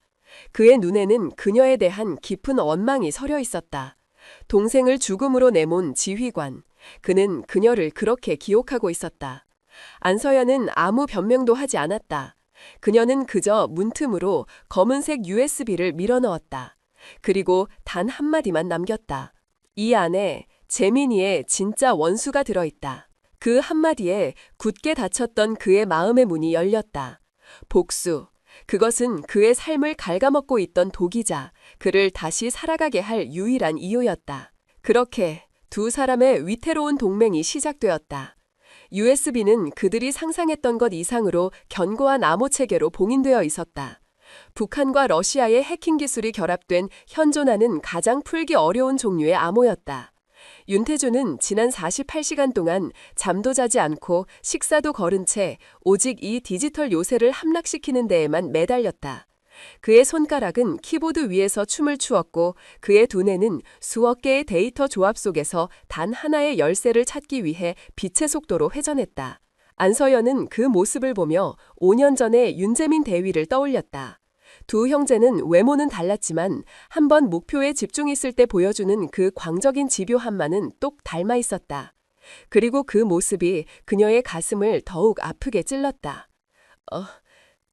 그의 눈에는 그녀에 대한 깊은 원망이 서려 있었다. 동생을 죽음으로 내몬 지휘관. 그는 그녀를 그렇게 기억하고 있었다. 안서연은 아무 변명도 하지 않았다. 그녀는 그저 문틈으로 검은색 USB를 밀어넣었다. 그리고 단 한마디만 남겼다. 이 안에 재민이의 진짜 원수가 들어있다. 그 한마디에 굳게 닫혔던 그의 마음의 문이 열렸다. 복수. 그것은 그의 삶을 갉아먹고 있던 독이자 그를 다시 살아가게 할 유일한 이유였다. 그렇게 두 사람의 위태로운 동맹이 시작되었다. USB는 그들이 상상했던 것 이상으로 견고한 암호 체계로 봉인되어 있었다. 북한과 러시아의 해킹 기술이 결합된 현존하는 가장 풀기 어려운 종류의 암호였다. 윤태준은 지난 48시간 동안 잠도 자지 않고 식사도 거른 채 오직 이 디지털 요새를 함락시키는 데에만 매달렸다. 그의 손가락은 키보드 위에서 춤을 추었고 그의 두뇌는 수억 개의 데이터 조합 속에서 단 하나의 열쇠를 찾기 위해 빛의 속도로 회전했다. 안서연은 그 모습을 보며 5년 전의 윤재민 대위를 떠올렸다. 두 형제는 외모는 달랐지만 한번 목표에 집중했을 때 보여주는 그 광적인 집요함만은 똑 닮아 있었다. 그리고 그 모습이 그녀의 가슴을 더욱 아프게 찔렀다.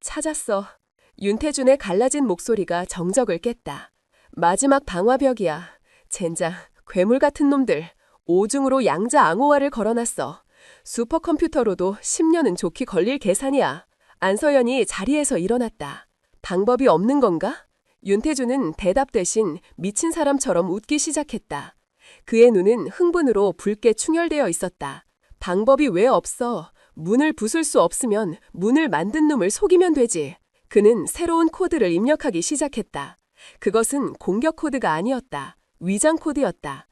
찾았어. 윤태준의 갈라진 목소리가 정적을 깼다. 마지막 방화벽이야. 젠장, 괴물 같은 놈들. 오중으로 양자 앙호화를 걸어놨어. 슈퍼컴퓨터로도 10년은 좋게 걸릴 계산이야. 안서연이 자리에서 일어났다. 방법이 없는 건가? 윤태준은 대답 대신 미친 사람처럼 웃기 시작했다. 그의 눈은 흥분으로 붉게 충혈되어 있었다. 방법이 왜 없어? 문을 부술 수 없으면 문을 만든 놈을 속이면 되지. 그는 새로운 코드를 입력하기 시작했다. 그것은 공격 코드가 아니었다. 위장 코드였다.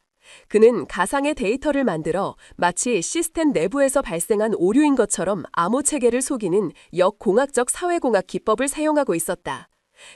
그는 가상의 데이터를 만들어 마치 시스템 내부에서 발생한 오류인 것처럼 암호 체계를 속이는 역공학적 사회공학 기법을 사용하고 있었다.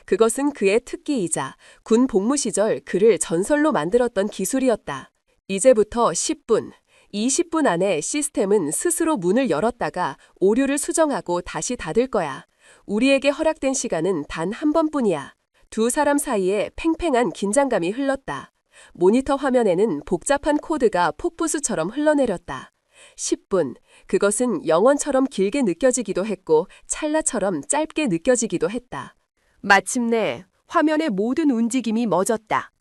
그것은 그의 특기이자 군 복무 시절 그를 전설로 만들었던 기술이었다. 이제부터 10분, 20분 안에 시스템은 스스로 문을 열었다가 오류를 수정하고 다시 닫을 거야. 우리에게 허락된 시간은 단 한 번뿐이야. 두 사람 사이에 팽팽한 긴장감이 흘렀다. 모니터 화면에는 복잡한 코드가 폭부수처럼 흘러내렸다. 10분, 그것은 영원처럼 길게 느껴지기도 했고 찰나처럼 짧게 느껴지기도 했다. 마침내 화면의 모든 움직임이 멎었다.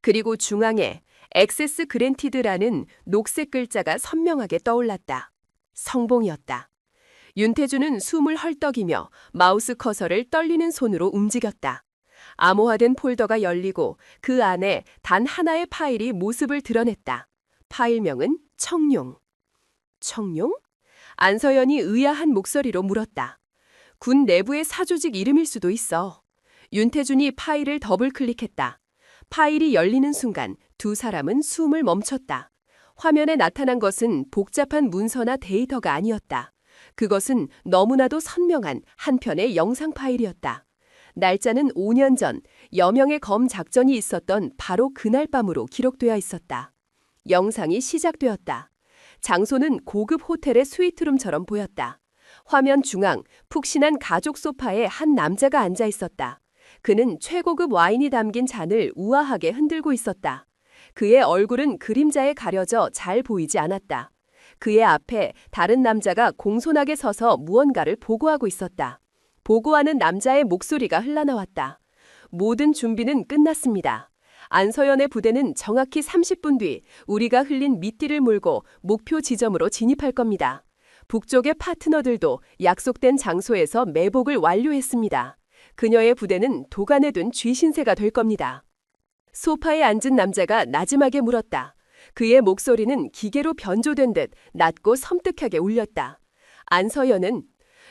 그리고 중앙에 액세스 그랜티드라는 녹색 글자가 선명하게 떠올랐다. 성공이었다. 윤태준은 숨을 헐떡이며 마우스 커서를 떨리는 손으로 움직였다. 암호화된 폴더가 열리고 그 안에 단 하나의 파일이 모습을 드러냈다. 파일명은 청룡. 청룡? 안서연이 의아한 목소리로 물었다. 군 내부의 사조직 이름일 수도 있어. 윤태준이 파일을 더블 클릭했다. 파일이 열리는 순간 두 사람은 숨을 멈췄다. 화면에 나타난 것은 복잡한 문서나 데이터가 아니었다. 그것은 너무나도 선명한 한 편의 영상 파일이었다. 날짜는 5년 전 여명의 검 작전이 있었던 바로 그날 밤으로 기록되어 있었다. 영상이 시작되었다. 장소는 고급 호텔의 스위트룸처럼 보였다. 화면 중앙 푹신한 가죽 소파에 한 남자가 앉아 있었다. 그는 최고급 와인이 담긴 잔을 우아하게 흔들고 있었다. 그의 얼굴은 그림자에 가려져 잘 보이지 않았다. 그의 앞에 다른 남자가 공손하게 서서 무언가를 보고하고 있었다. 보고하는 남자의 목소리가 흘러나왔다. 모든 준비는 끝났습니다. 안서연의 부대는 정확히 30분 뒤 우리가 흘린 미띠를 물고 목표 지점으로 진입할 겁니다. 북쪽의 파트너들도 약속된 장소에서 매복을 완료했습니다. 그녀의 부대는 도간에 둔 쥐신세가 될 겁니다. 소파에 앉은 남자가 나지막에 물었다. 그의 목소리는 기계로 변조된 듯 낮고 섬뜩하게 울렸다. 안서연은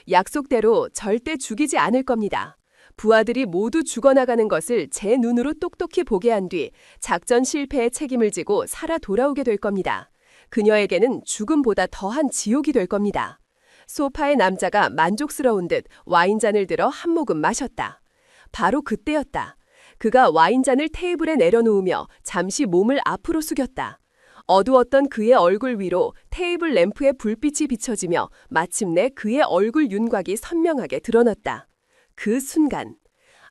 약속대로 절대 죽이지 않을 겁니다. 부하들이 모두 죽어나가는 것을 제 눈으로 똑똑히 보게 한 뒤 작전 실패의 책임을 지고 살아 돌아오게 될 겁니다. 그녀에게는 죽음보다 더한 지옥이 될 겁니다. 소파의 남자가 만족스러운 듯 와인잔을 들어 한 모금 마셨다. 바로 그때였다. 그가 와인잔을 테이블에 내려놓으며 잠시 몸을 앞으로 숙였다. 어두웠던 그의 얼굴 위로 테이블 램프의 불빛이 비춰지며 마침내 그의 얼굴 윤곽이 선명하게 드러났다. 그 순간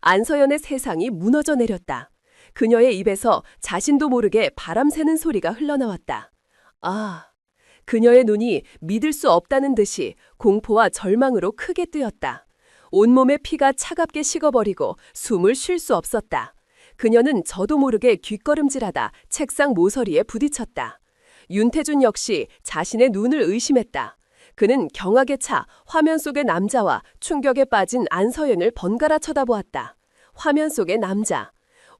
안서연의 세상이 무너져 내렸다. 그녀의 입에서 자신도 모르게 바람 새는 소리가 흘러나왔다. 아, 그녀의 눈이 믿을 수 없다는 듯이 공포와 절망으로 크게 뜨였다. 온몸의 피가 차갑게 식어버리고 숨을 쉴 수 없었다. 그녀는 저도 모르게 뒷걸음질하다 책상 모서리에 부딪혔다. 윤태준 역시 자신의 눈을 의심했다. 그는 경악에 차 화면 속의 남자와 충격에 빠진 안서연을 번갈아 쳐다보았다. 화면 속의 남자.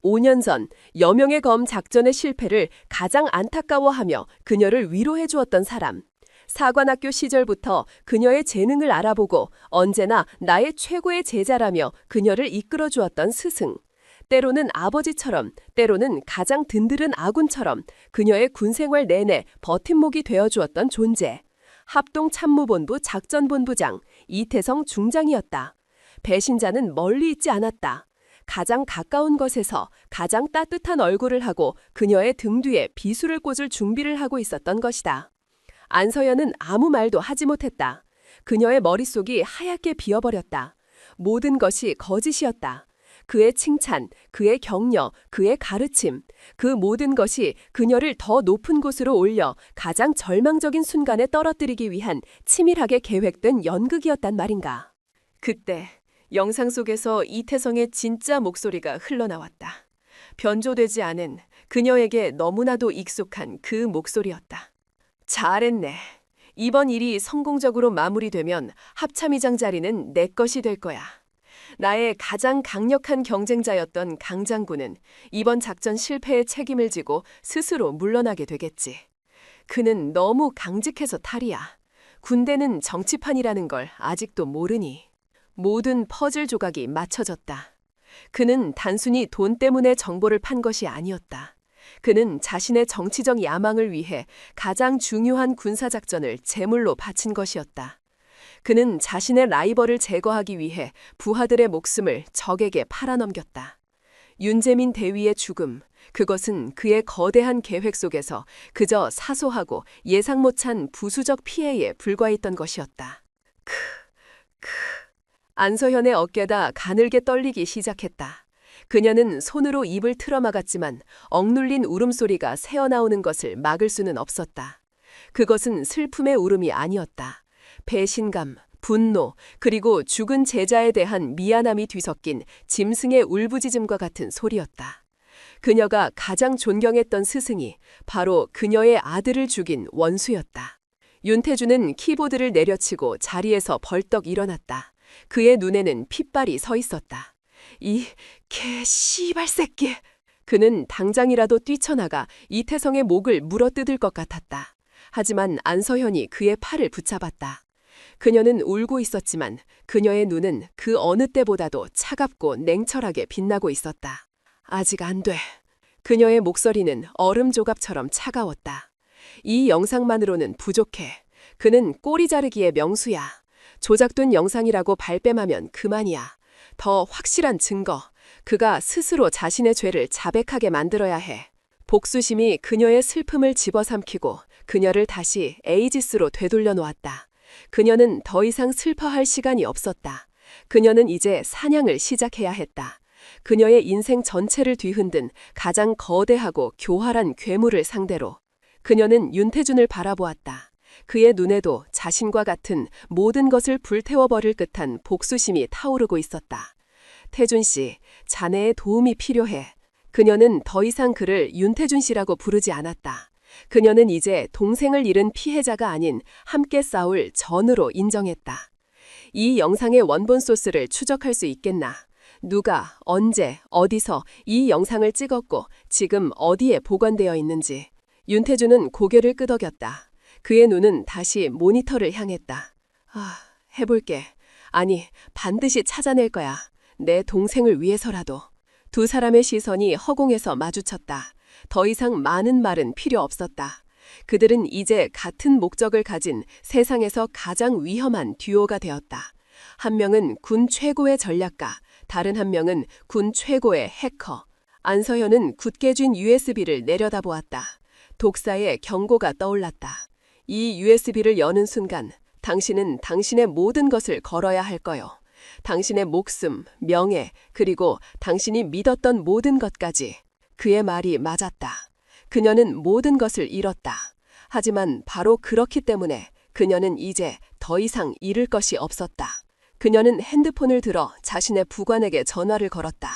5년 전 여명의 검 작전의 실패를 가장 안타까워하며 그녀를 위로해 주었던 사람. 사관학교 시절부터 그녀의 재능을 알아보고 언제나 나의 최고의 제자라며 그녀를 이끌어 주었던 스승. 때로는 아버지처럼, 때로는 가장 든든한 아군처럼 그녀의 군생활 내내 버팀목이 되어주었던 존재. 합동참모본부 작전본부장 이태성 중장이었다. 배신자는 멀리 있지 않았다. 가장 가까운 것에서 가장 따뜻한 얼굴을 하고 그녀의 등 뒤에 비수를 꽂을 준비를 하고 있었던 것이다. 안서연은 아무 말도 하지 못했다. 그녀의 머릿속이 하얗게 비어버렸다. 모든 것이 거짓이었다. 그의 칭찬, 그의 격려, 그의 가르침, 그 모든 것이 그녀를 더 높은 곳으로 올려 가장 절망적인 순간에 떨어뜨리기 위한 치밀하게 계획된 연극이었단 말인가. 그때 영상 속에서 이태성의 진짜 목소리가 흘러나왔다. 변조되지 않은 그녀에게 너무나도 익숙한 그 목소리였다. 잘했네. 이번 일이 성공적으로 마무리되면 합참의장 자리는 내 것이 될 거야. 나의 가장 강력한 경쟁자였던 강 장군은 이번 작전 실패의 책임을 지고 스스로 물러나게 되겠지. 그는 너무 강직해서 탈이야. 군대는 정치판이라는 걸 아직도 모르니. 모든 퍼즐 조각이 맞춰졌다. 그는 단순히 돈 때문에 정보를 판 것이 아니었다. 그는 자신의 정치적 야망을 위해 가장 중요한 군사작전을 제물로 바친 것이었다. 그는 자신의 라이벌을 제거하기 위해 부하들의 목숨을 적에게 팔아넘겼다. 윤재민 대위의 죽음, 그것은 그의 거대한 계획 속에서 그저 사소하고 예상 못한 부수적 피해에 불과했던 것이었다. 안서현의 어깨가 가늘게 떨리기 시작했다. 그녀는 손으로 입을 틀어막았지만 억눌린 울음소리가 새어나오는 것을 막을 수는 없었다. 그것은 슬픔의 울음이 아니었다. 배신감, 분노, 그리고 죽은 제자에 대한 미안함이 뒤섞인 짐승의 울부짖음과 같은 소리였다. 그녀가 가장 존경했던 스승이 바로 그녀의 아들을 죽인 원수였다. 윤태주는 키보드를 내려치고 자리에서 벌떡 일어났다. 그의 눈에는 핏발이 서 있었다. 이 개 씨발 새끼! 그는 당장이라도 뛰쳐나가 이태성의 목을 물어뜯을 것 같았다. 하지만 안서현이 그의 팔을 붙잡았다. 그녀는 울고 있었지만 그녀의 눈은 그 어느 때보다도 차갑고 냉철하게 빛나고 있었다. 아직 안 돼. 그녀의 목소리는 얼음 조각처럼 차가웠다. 이 영상만으로는 부족해. 그는 꼬리 자르기의 명수야. 조작된 영상이라고 발뺌하면 그만이야. 더 확실한 증거. 그가 스스로 자신의 죄를 자백하게 만들어야 해. 복수심이 그녀의 슬픔을 집어삼키고 그녀를 다시 에이지스로 되돌려 놓았다. 그녀는 더 이상 슬퍼할 시간이 없었다. 그녀는 이제 사냥을 시작해야 했다. 그녀의 인생 전체를 뒤흔든 가장 거대하고 교활한 괴물을 상대로. 그녀는 윤태준을 바라보았다. 그의 눈에도 자신과 같은 모든 것을 불태워버릴 듯한 복수심이 타오르고 있었다. 태준 씨, 자네의 도움이 필요해. 그녀는 더 이상 그를 윤태준 씨라고 부르지 않았다. 그녀는 이제 동생을 잃은 피해자가 아닌 함께 싸울 전우로 인정했다. 이 영상의 원본 소스를 추적할 수 있겠나? 누가, 언제, 어디서 이 영상을 찍었고 지금 어디에 보관되어 있는지. 윤태준은 고개를 끄덕였다. 그의 눈은 다시 모니터를 향했다. 해볼게. 아니, 반드시 찾아낼 거야. 내 동생을 위해서라도. 두 사람의 시선이 허공에서 마주쳤다. 더 이상 많은 말은 필요 없었다. 그들은 이제 같은 목적을 가진 세상에서 가장 위험한 듀오가 되었다. 한 명은 군 최고의 전략가, 다른 한 명은 군 최고의 해커. 안서현은 굳게 쥔 USB를 내려다보았다. 독사의 경고가 떠올랐다. 이 USB를 여는 순간 당신은 당신의 모든 것을 걸어야 할 거요. 당신의 목숨, 명예, 그리고 당신이 믿었던 모든 것까지. 그의 말이 맞았다. 그녀는 모든 것을 잃었다. 하지만 바로 그렇기 때문에 그녀는 이제 더 이상 잃을 것이 없었다. 그녀는 핸드폰을 들어 자신의 부관에게 전화를 걸었다.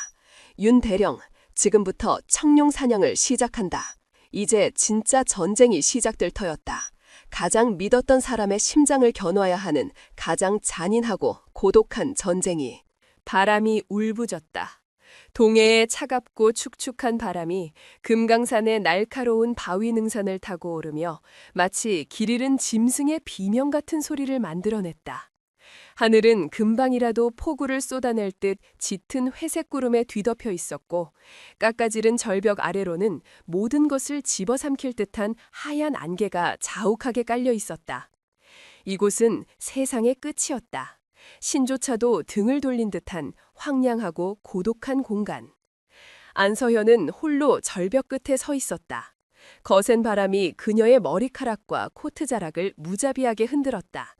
윤 대령, 지금부터 청룡 사냥을 시작한다. 이제 진짜 전쟁이 시작될 터였다. 가장 믿었던 사람의 심장을 겨누어야 하는 가장 잔인하고 고독한 전쟁이. 바람이 울부졌다. 동해의 차갑고 축축한 바람이 금강산의 날카로운 바위 능선을 타고 오르며 마치 길 잃은 짐승의 비명 같은 소리를 만들어냈다. 하늘은 금방이라도 폭우를 쏟아낼 듯 짙은 회색 구름에 뒤덮여 있었고 깎아지른 절벽 아래로는 모든 것을 집어삼킬 듯한 하얀 안개가 자욱하게 깔려 있었다. 이곳은 세상의 끝이었다. 신조차도 등을 돌린 듯한 황량하고 고독한 공간. 안서현은 홀로 절벽 끝에 서 있었다. 거센 바람이 그녀의 머리카락과 코트 자락을 무자비하게 흔들었다.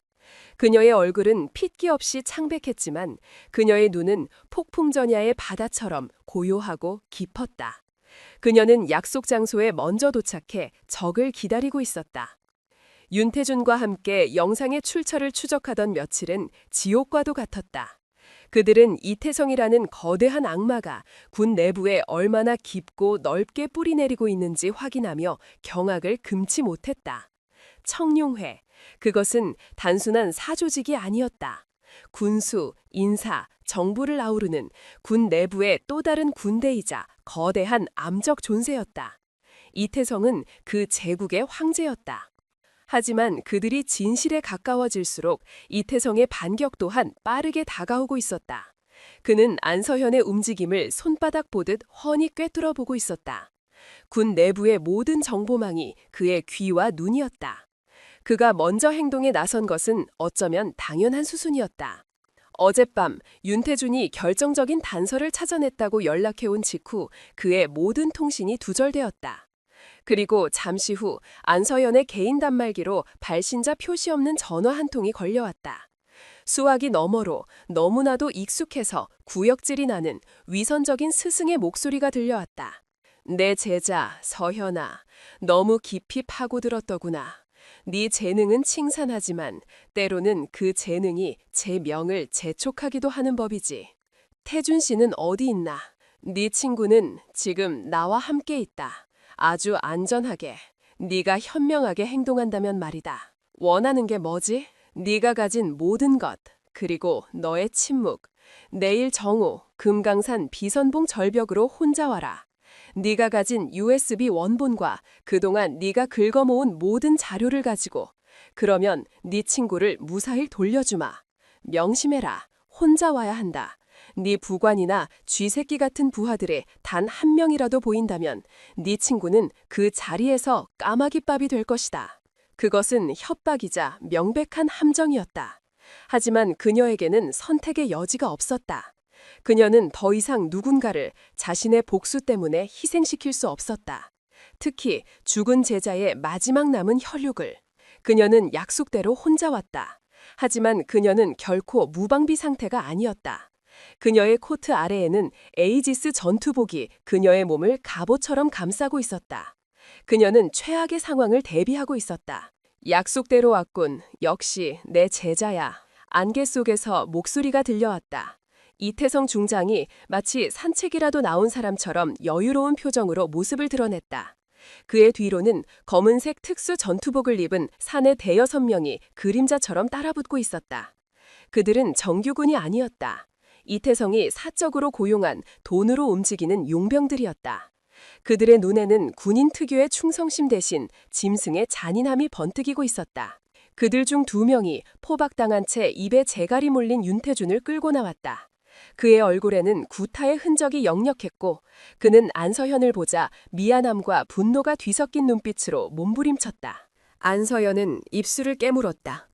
그녀의 얼굴은 핏기 없이 창백했지만 그녀의 눈은 폭풍전야의 바다처럼 고요하고 깊었다. 그녀는 약속 장소에 먼저 도착해 적을 기다리고 있었다. 윤태준과 함께 영상의 출처를 추적하던 며칠은 지옥과도 같았다. 그들은 이태성이라는 거대한 악마가 군 내부에 얼마나 깊고 넓게 뿌리내리고 있는지 확인하며 경악을 금치 못했다. 청룡회, 그것은 단순한 사조직이 아니었다. 군수, 인사, 정부를 아우르는 군 내부의 또 다른 군대이자 거대한 암적 존재였다. 이태성은 그 제국의 황제였다. 하지만 그들이 진실에 가까워질수록 이태성의 반격 또한 빠르게 다가오고 있었다. 그는 안서현의 움직임을 손바닥 보듯 훤히 꿰뚫어 보고 있었다. 군 내부의 모든 정보망이 그의 귀와 눈이었다. 그가 먼저 행동에 나선 것은 어쩌면 당연한 수순이었다. 어젯밤 윤태준이 결정적인 단서를 찾아냈다고 연락해온 직후 그의 모든 통신이 두절되었다. 그리고 잠시 후 안서연의 개인 단말기로 발신자 표시 없는 전화 한 통이 걸려왔다. 수화기 너머로 너무나도 익숙해서 구역질이 나는 위선적인 스승의 목소리가 들려왔다. 내 제자 서현아, 너무 깊이 파고들었더구나. 네 재능은 칭찬하지만 때로는 그 재능이 제 명을 재촉하기도 하는 법이지. 태준 씨는 어디 있나? 네 친구는 지금 나와 함께 있다. 아주 안전하게, 네가 현명하게 행동한다면 말이다. 원하는 게 뭐지? 네가 가진 모든 것, 그리고 너의 침묵. 내일 정오, 금강산 비선봉 절벽으로 혼자 와라. 네가 가진 USB 원본과 그동안 네가 긁어모은 모든 자료를 가지고. 그러면 네 친구를 무사히 돌려주마. 명심해라. 혼자 와야 한다. 네 부관이나 쥐새끼 같은 부하들의 단 한 명이라도 보인다면 네 친구는 그 자리에서 까마귀밥이 될 것이다. 그것은 협박이자 명백한 함정이었다. 하지만 그녀에게는 선택의 여지가 없었다. 그녀는 더 이상 누군가를 자신의 복수 때문에 희생시킬 수 없었다. 특히 죽은 제자의 마지막 남은 혈육을. 그녀는 약속대로 혼자 왔다. 하지만 그녀는 결코 무방비 상태가 아니었다. 그녀의 코트 아래에는 에이지스 전투복이 그녀의 몸을 갑옷처럼 감싸고 있었다. 그녀는 최악의 상황을 대비하고 있었다. 약속대로 왔군. 역시 내 제자야. 안개 속에서 목소리가 들려왔다. 이태성 중장이 마치 산책이라도 나온 사람처럼 여유로운 표정으로 모습을 드러냈다. 그의 뒤로는 검은색 특수 전투복을 입은 사내 대여섯 명이 그림자처럼 따라붙고 있었다. 그들은 정규군이 아니었다. 이태성이 사적으로 고용한 돈으로 움직이는 용병들이었다. 그들의 눈에는 군인 특유의 충성심 대신 짐승의 잔인함이 번뜩이고 있었다. 그들 중 2명이 포박당한 채 입에 재갈이 몰린 윤태준을 끌고 나왔다. 그의 얼굴에는 구타의 흔적이 역력했고 그는 안서현을 보자 미안함과 분노가 뒤섞인 눈빛으로 몸부림쳤다. 안서현은 입술을 깨물었다.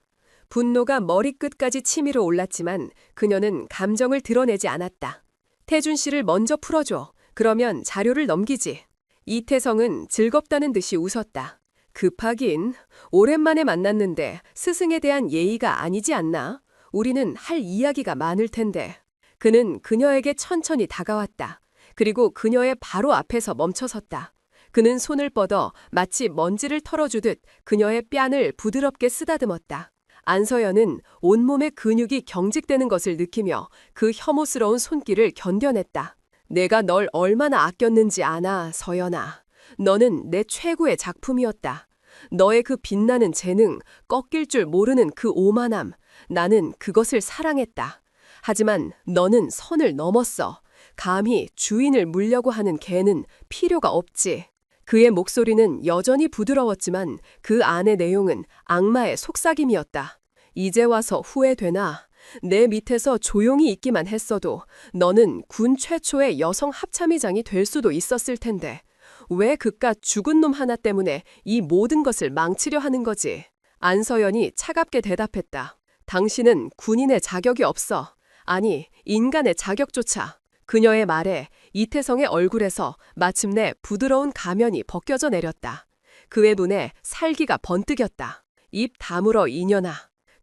분노가 머리끝까지 치밀어 올랐지만 그녀는 감정을 드러내지 않았다. 태준 씨를 먼저 풀어줘. 그러면 자료를 넘기지. 이태성은 즐겁다는 듯이 웃었다. 급하긴. 오랜만에 만났는데 스승에 대한 예의가 아니지 않나? 우리는 할 이야기가 많을 텐데. 그는 그녀에게 천천히 다가왔다. 그리고 그녀의 바로 앞에서 멈춰섰다. 그는 손을 뻗어 마치 먼지를 털어주듯 그녀의 뺨을 부드럽게 쓰다듬었다. 안서연은 온몸의 근육이 경직되는 것을 느끼며 그 혐오스러운 손길을 견뎌냈다. 내가 널 얼마나 아꼈는지 아나, 서연아. 너는 내 최고의 작품이었다. 너의 그 빛나는 재능, 꺾일 줄 모르는 그 오만함, 나는 그것을 사랑했다. 하지만 너는 선을 넘었어. 감히 주인을 물려고 하는 개는 필요가 없지. 그의 목소리는 여전히 부드러웠지만 그 안의 내용은 악마의 속삭임이었다. 이제 와서 후회되나? 내 밑에서 조용히 있기만 했어도 너는 군 최초의 여성 합참의장이 될 수도 있었을 텐데 왜 그깟 죽은 놈 하나 때문에 이 모든 것을 망치려 하는 거지? 안서연이 차갑게 대답했다. 당신은 군인의 자격이 없어. 아니, 인간의 자격조차. 그녀의 말에 이태성의 얼굴에서 마침내 부드러운 가면이 벗겨져 내렸다. 그의 눈에 살기가 번뜩였다. 입 다물어 이년아.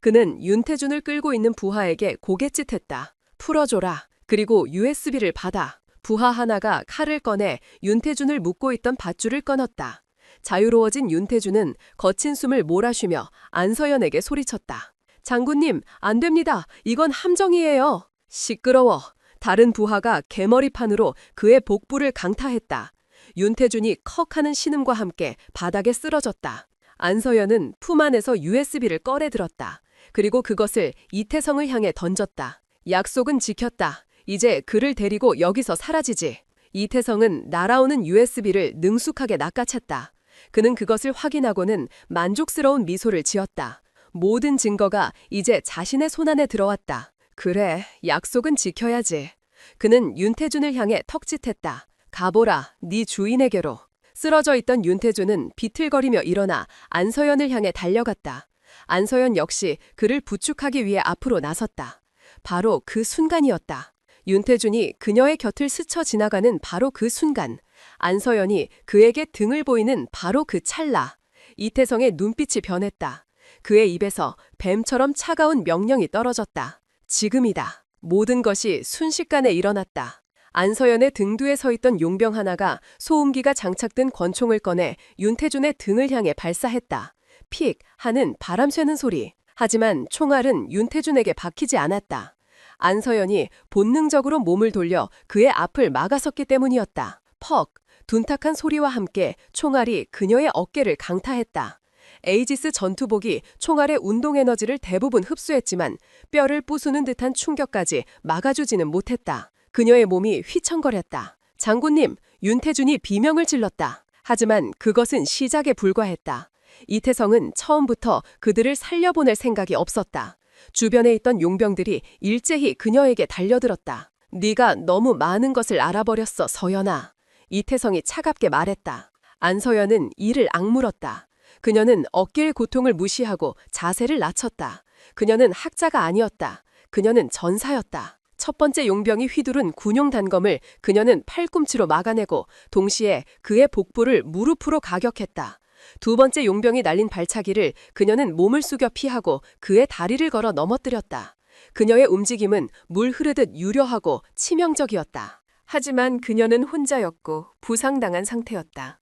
그는 윤태준을 끌고 있는 부하에게 고갯짓했다. 풀어줘라. 그리고 USB를 받아. 부하 하나가 칼을 꺼내 윤태준을 묶고 있던 밧줄을 끊었다. 자유로워진 윤태준은 거친 숨을 몰아쉬며 안서연에게 소리쳤다. 장군님, 안 됩니다. 이건 함정이에요. 시끄러워. 다른 부하가 개머리판으로 그의 복부를 강타했다. 윤태준이 컥 하는 신음과 함께 바닥에 쓰러졌다. 안서연은 품 안에서 USB를 꺼내들었다. 그리고 그것을 이태성을 향해 던졌다. 약속은 지켰다. 이제 그를 데리고 여기서 사라지지. 이태성은 날아오는 USB를 능숙하게 낚아챘다. 그는 그것을 확인하고는 만족스러운 미소를 지었다. 모든 증거가 이제 자신의 손안에 들어왔다. 그래, 약속은 지켜야지. 그는 윤태준을 향해 턱짓했다. 가보라, 네 주인에게로. 쓰러져 있던 윤태준은 비틀거리며 일어나 안서연을 향해 달려갔다. 안서연 역시 그를 부축하기 위해 앞으로 나섰다. 바로 그 순간이었다. 윤태준이 그녀의 곁을 스쳐 지나가는 바로 그 순간, 안서연이 그에게 등을 보이는 바로 그 찰나, 이태성의 눈빛이 변했다. 그의 입에서 뱀처럼 차가운 명령이 떨어졌다. 지금이다. 모든 것이 순식간에 일어났다. 안서연의 등 뒤에 서 있던 용병 하나가 소음기가 장착된 권총을 꺼내 윤태준의 등을 향해 발사했다. 픽 하는 바람 쐬는 소리. 하지만 총알은 윤태준에게 박히지 않았다. 안서연이 본능적으로 몸을 돌려 그의 앞을 막아섰기 때문이었다. 퍽! 둔탁한 소리와 함께 총알이 그녀의 어깨를 강타했다. 에이지스 전투복이 총알의 운동 에너지를 대부분 흡수했지만 뼈를 부수는 듯한 충격까지 막아주지는 못했다. 그녀의 몸이 휘청거렸다. 장군님, 윤태준이 비명을 질렀다. 하지만 그것은 시작에 불과했다. 이태성은 처음부터 그들을 살려보낼 생각이 없었다. 주변에 있던 용병들이 일제히 그녀에게 달려들었다. 네가 너무 많은 것을 알아버렸어, 서연아. 이태성이 차갑게 말했다. 안서연은 이를 악물었다. 그녀는 어깨의 고통을 무시하고 자세를 낮췄다. 그녀는 학자가 아니었다. 그녀는 전사였다. 첫 번째 용병이 휘두른 군용 단검을 그녀는 팔꿈치로 막아내고 동시에 그의 복부를 무릎으로 가격했다. 두 번째 용병이 날린 발차기를 그녀는 몸을 숙여 피하고 그의 다리를 걸어 넘어뜨렸다. 그녀의 움직임은 물 흐르듯 유려하고 치명적이었다. 하지만 그녀는 혼자였고 부상당한 상태였다.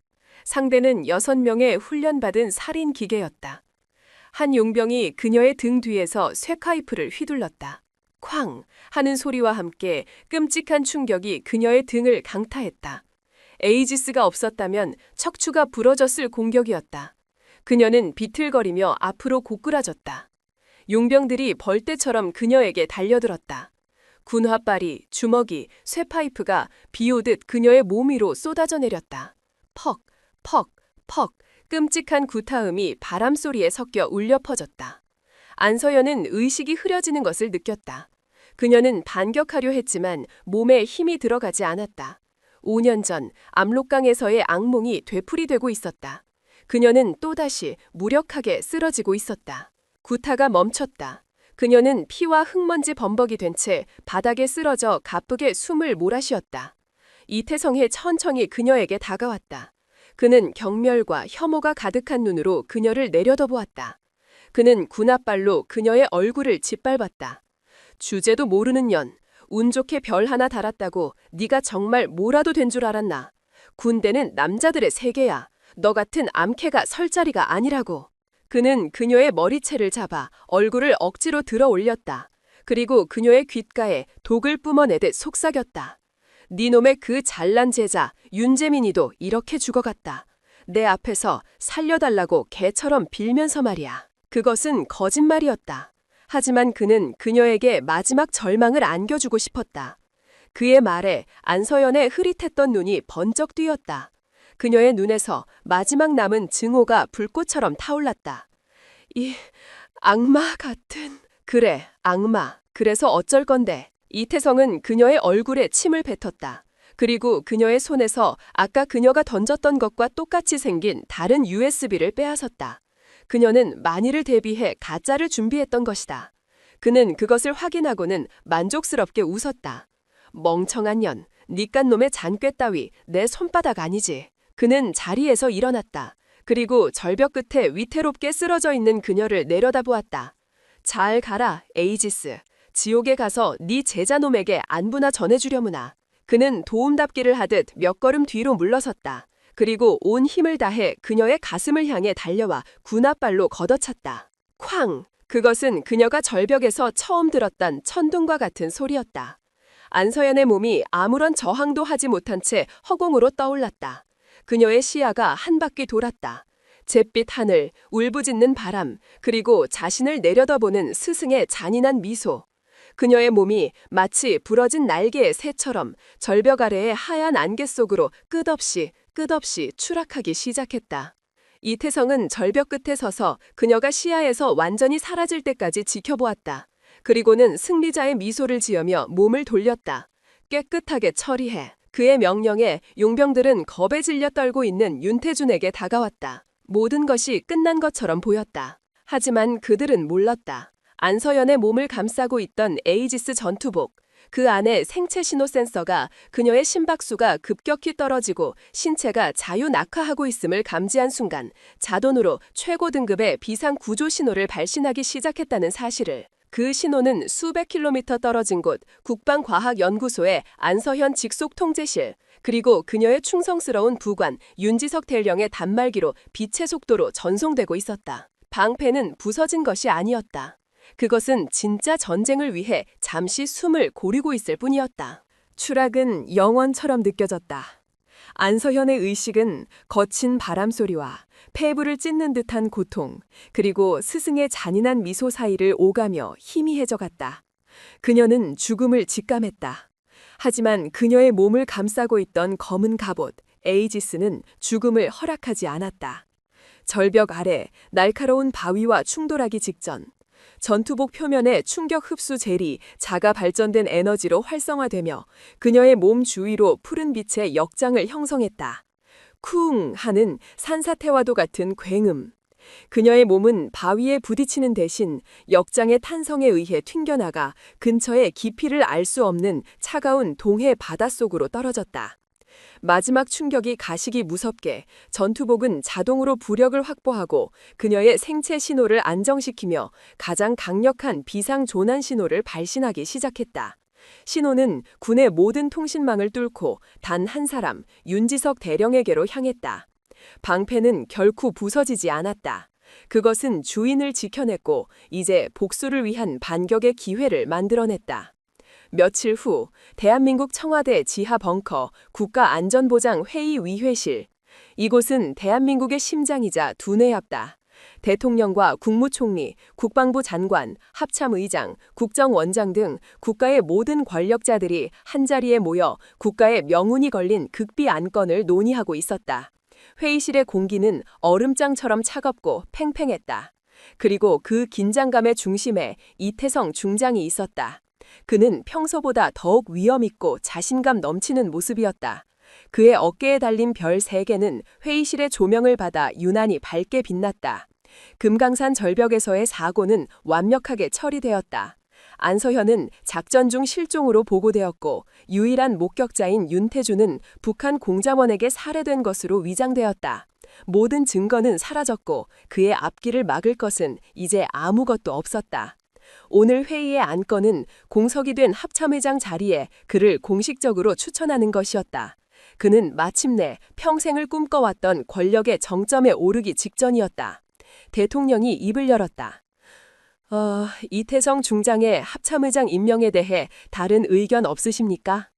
상대는 6명의 훈련받은 살인 기계였다. 한 용병이 그녀의 등 뒤에서 쇠카이프를 휘둘렀다. 쾅 하는 소리와 함께 끔찍한 충격이 그녀의 등을 강타했다. 에이지스가 없었다면 척추가 부러졌을 공격이었다. 그녀는 비틀거리며 앞으로 고꾸라졌다. 용병들이 벌떼처럼 그녀에게 달려들었다. 군화발이, 주먹이, 쇠파이프가 비오듯 그녀의 몸 위로 쏟아져 내렸다. 퍽, 퍽, 퍽, 끔찍한 구타음이 바람소리에 섞여 울려 퍼졌다. 안서연은 의식이 흐려지는 것을 느꼈다. 그녀는 반격하려 했지만 몸에 힘이 들어가지 않았다. 5년 전 압록강에서의 악몽이 되풀이되고 있었다. 그녀는 또다시 무력하게 쓰러지고 있었다. 구타가 멈췄다. 그녀는 피와 흙먼지 범벅이 된 채 바닥에 쓰러져 가쁘게 숨을 몰아쉬었다. 이태성이 천천히 그녀에게 다가왔다. 그는 경멸과 혐오가 가득한 눈으로 그녀를 내려다보았다. 그는 군홧발로 그녀의 얼굴을 짓밟았다. 주제도 모르는 년, 운 좋게 별 하나 달았다고 네가 정말 뭐라도 된 줄 알았나? 군대는 남자들의 세계야. 너 같은 암캐가 설 자리가 아니라고. 그는 그녀의 머리채를 잡아 얼굴을 억지로 들어 올렸다. 그리고 그녀의 귓가에 독을 뿜어내듯 속삭였다. 네 놈의 그 잘난 제자 윤재민이도 이렇게 죽어갔다. 내 앞에서 살려달라고 개처럼 빌면서 말이야. 그것은 거짓말이었다. 하지만 그는 그녀에게 마지막 절망을 안겨주고 싶었다. 그의 말에 안서연의 흐릿했던 눈이 번쩍 뜨였다. 그녀의 눈에서 마지막 남은 증오가 불꽃처럼 타올랐다. 이 악마 같은... 그래, 악마. 그래서 어쩔 건데. 이태성은 그녀의 얼굴에 침을 뱉었다. 그리고 그녀의 손에서 아까 그녀가 던졌던 것과 똑같이 생긴 다른 USB를 빼앗았다. 그녀는 만일을 대비해 가짜를 준비했던 것이다. 그는 그것을 확인하고는 만족스럽게 웃었다. 멍청한 년, 니깟 놈의 잔꾀 따위 내 손바닥 아니지. 그는 자리에서 일어났다. 그리고 절벽 끝에 위태롭게 쓰러져 있는 그녀를 내려다보았다. 잘 가라, 에이지스. 지옥에 가서 네 제자놈에게 안부나 전해주려무나. 그는 도움닫기를 하듯 몇 걸음 뒤로 물러섰다. 그리고 온 힘을 다해 그녀의 가슴을 향해 달려와 군홧발로 걷어찼다. 쾅! 그것은 그녀가 절벽에서 처음 들었던 천둥과 같은 소리였다. 안서연의 몸이 아무런 저항도 하지 못한 채 허공으로 떠올랐다. 그녀의 시야가 한 바퀴 돌았다. 잿빛 하늘, 울부짖는 바람, 그리고 자신을 내려다보는 스승의 잔인한 미소. 그녀의 몸이 마치 부러진 날개의 새처럼 절벽 아래의 하얀 안개 속으로 끝없이 추락하기 시작했다. 이태성은 절벽 끝에 서서 그녀가 시야에서 완전히 사라질 때까지 지켜보았다. 그리고는 승리자의 미소를 지으며 몸을 돌렸다. 깨끗하게 처리해. 그의 명령에 용병들은 겁에 질려 떨고 있는 윤태준에게 다가왔다. 모든 것이 끝난 것처럼 보였다. 하지만 그들은 몰랐다. 안서연의 몸을 감싸고 있던 에이지스 전투복, 그 안에 생체 신호 센서가 그녀의 심박수가 급격히 떨어지고 신체가 자유 낙하하고 있음을 감지한 순간 자동으로 최고 등급의 비상 구조 신호를 발신하기 시작했다는 사실을, 그 신호는 수백 킬로미터 떨어진 곳 국방과학연구소의 안서현 직속 통제실, 그리고 그녀의 충성스러운 부관 윤지석 대령의 단말기로 빛의 속도로 전송되고 있었다. 방패는 부서진 것이 아니었다. 그것은 진짜 전쟁을 위해 잠시 숨을 고르고 있을 뿐이었다. 추락은 영원처럼 느껴졌다. 안서현의 의식은 거친 바람소리와 폐부를 찢는 듯한 고통, 그리고 스승의 잔인한 미소 사이를 오가며 희미해져갔다. 그녀는 죽음을 직감했다. 하지만 그녀의 몸을 감싸고 있던 검은 갑옷, 에이지스는 죽음을 허락하지 않았다. 절벽 아래 날카로운 바위와 충돌하기 직전, 전투복 표면의 충격 흡수 젤이 자가 발전된 에너지로 활성화되며 그녀의 몸 주위로 푸른 빛의 역장을 형성했다. 쿵 하는 산사태와도 같은 굉음. 그녀의 몸은 바위에 부딪히는 대신 역장의 탄성에 의해 튕겨나가 근처의 깊이를 알 수 없는 차가운 동해 바닷속으로 떨어졌다. 마지막 충격이 가시기 무섭게 전투복은 자동으로 부력을 확보하고 그녀의 생체 신호를 안정시키며 가장 강력한 비상 조난 신호를 발신하기 시작했다. 신호는 군의 모든 통신망을 뚫고 단 한 사람, 윤지석 대령에게로 향했다. 방패는 결코 부서지지 않았다. 그것은 주인을 지켜냈고 이제 복수를 위한 반격의 기회를 만들어냈다. 며칠 후 대한민국 청와대 지하 벙커 국가안전보장회의위회실. 이곳은 대한민국의 심장이자 두뇌였다. 대통령과 국무총리, 국방부 장관, 합참의장, 국정원장 등 국가의 모든 권력자들이 한자리에 모여 국가의 명운이 걸린 극비 안건을 논의하고 있었다. 회의실의 공기는 얼음장처럼 차갑고 팽팽했다. 그리고 그 긴장감의 중심에 이태성 중장이 있었다. 그는 평소보다 더욱 위엄있고 자신감 넘치는 모습이었다. 그의 어깨에 달린 별 3개는 회의실의 조명을 받아 유난히 밝게 빛났다. 금강산 절벽에서의 사고는 완벽하게 처리되었다. 안서현은 작전 중 실종으로 보고되었고 유일한 목격자인 윤태주는 북한 공자원에게 살해된 것으로 위장되었다. 모든 증거는 사라졌고 그의 앞길을 막을 것은 이제 아무것도 없었다. 오늘 회의의 안건은 공석이 된 합참의장 자리에 그를 공식적으로 추천하는 것이었다. 그는 마침내 평생을 꿈꿔왔던 권력의 정점에 오르기 직전이었다. 대통령이 입을 열었다. 이태성 중장의 합참의장 임명에 대해 다른 의견 없으십니까?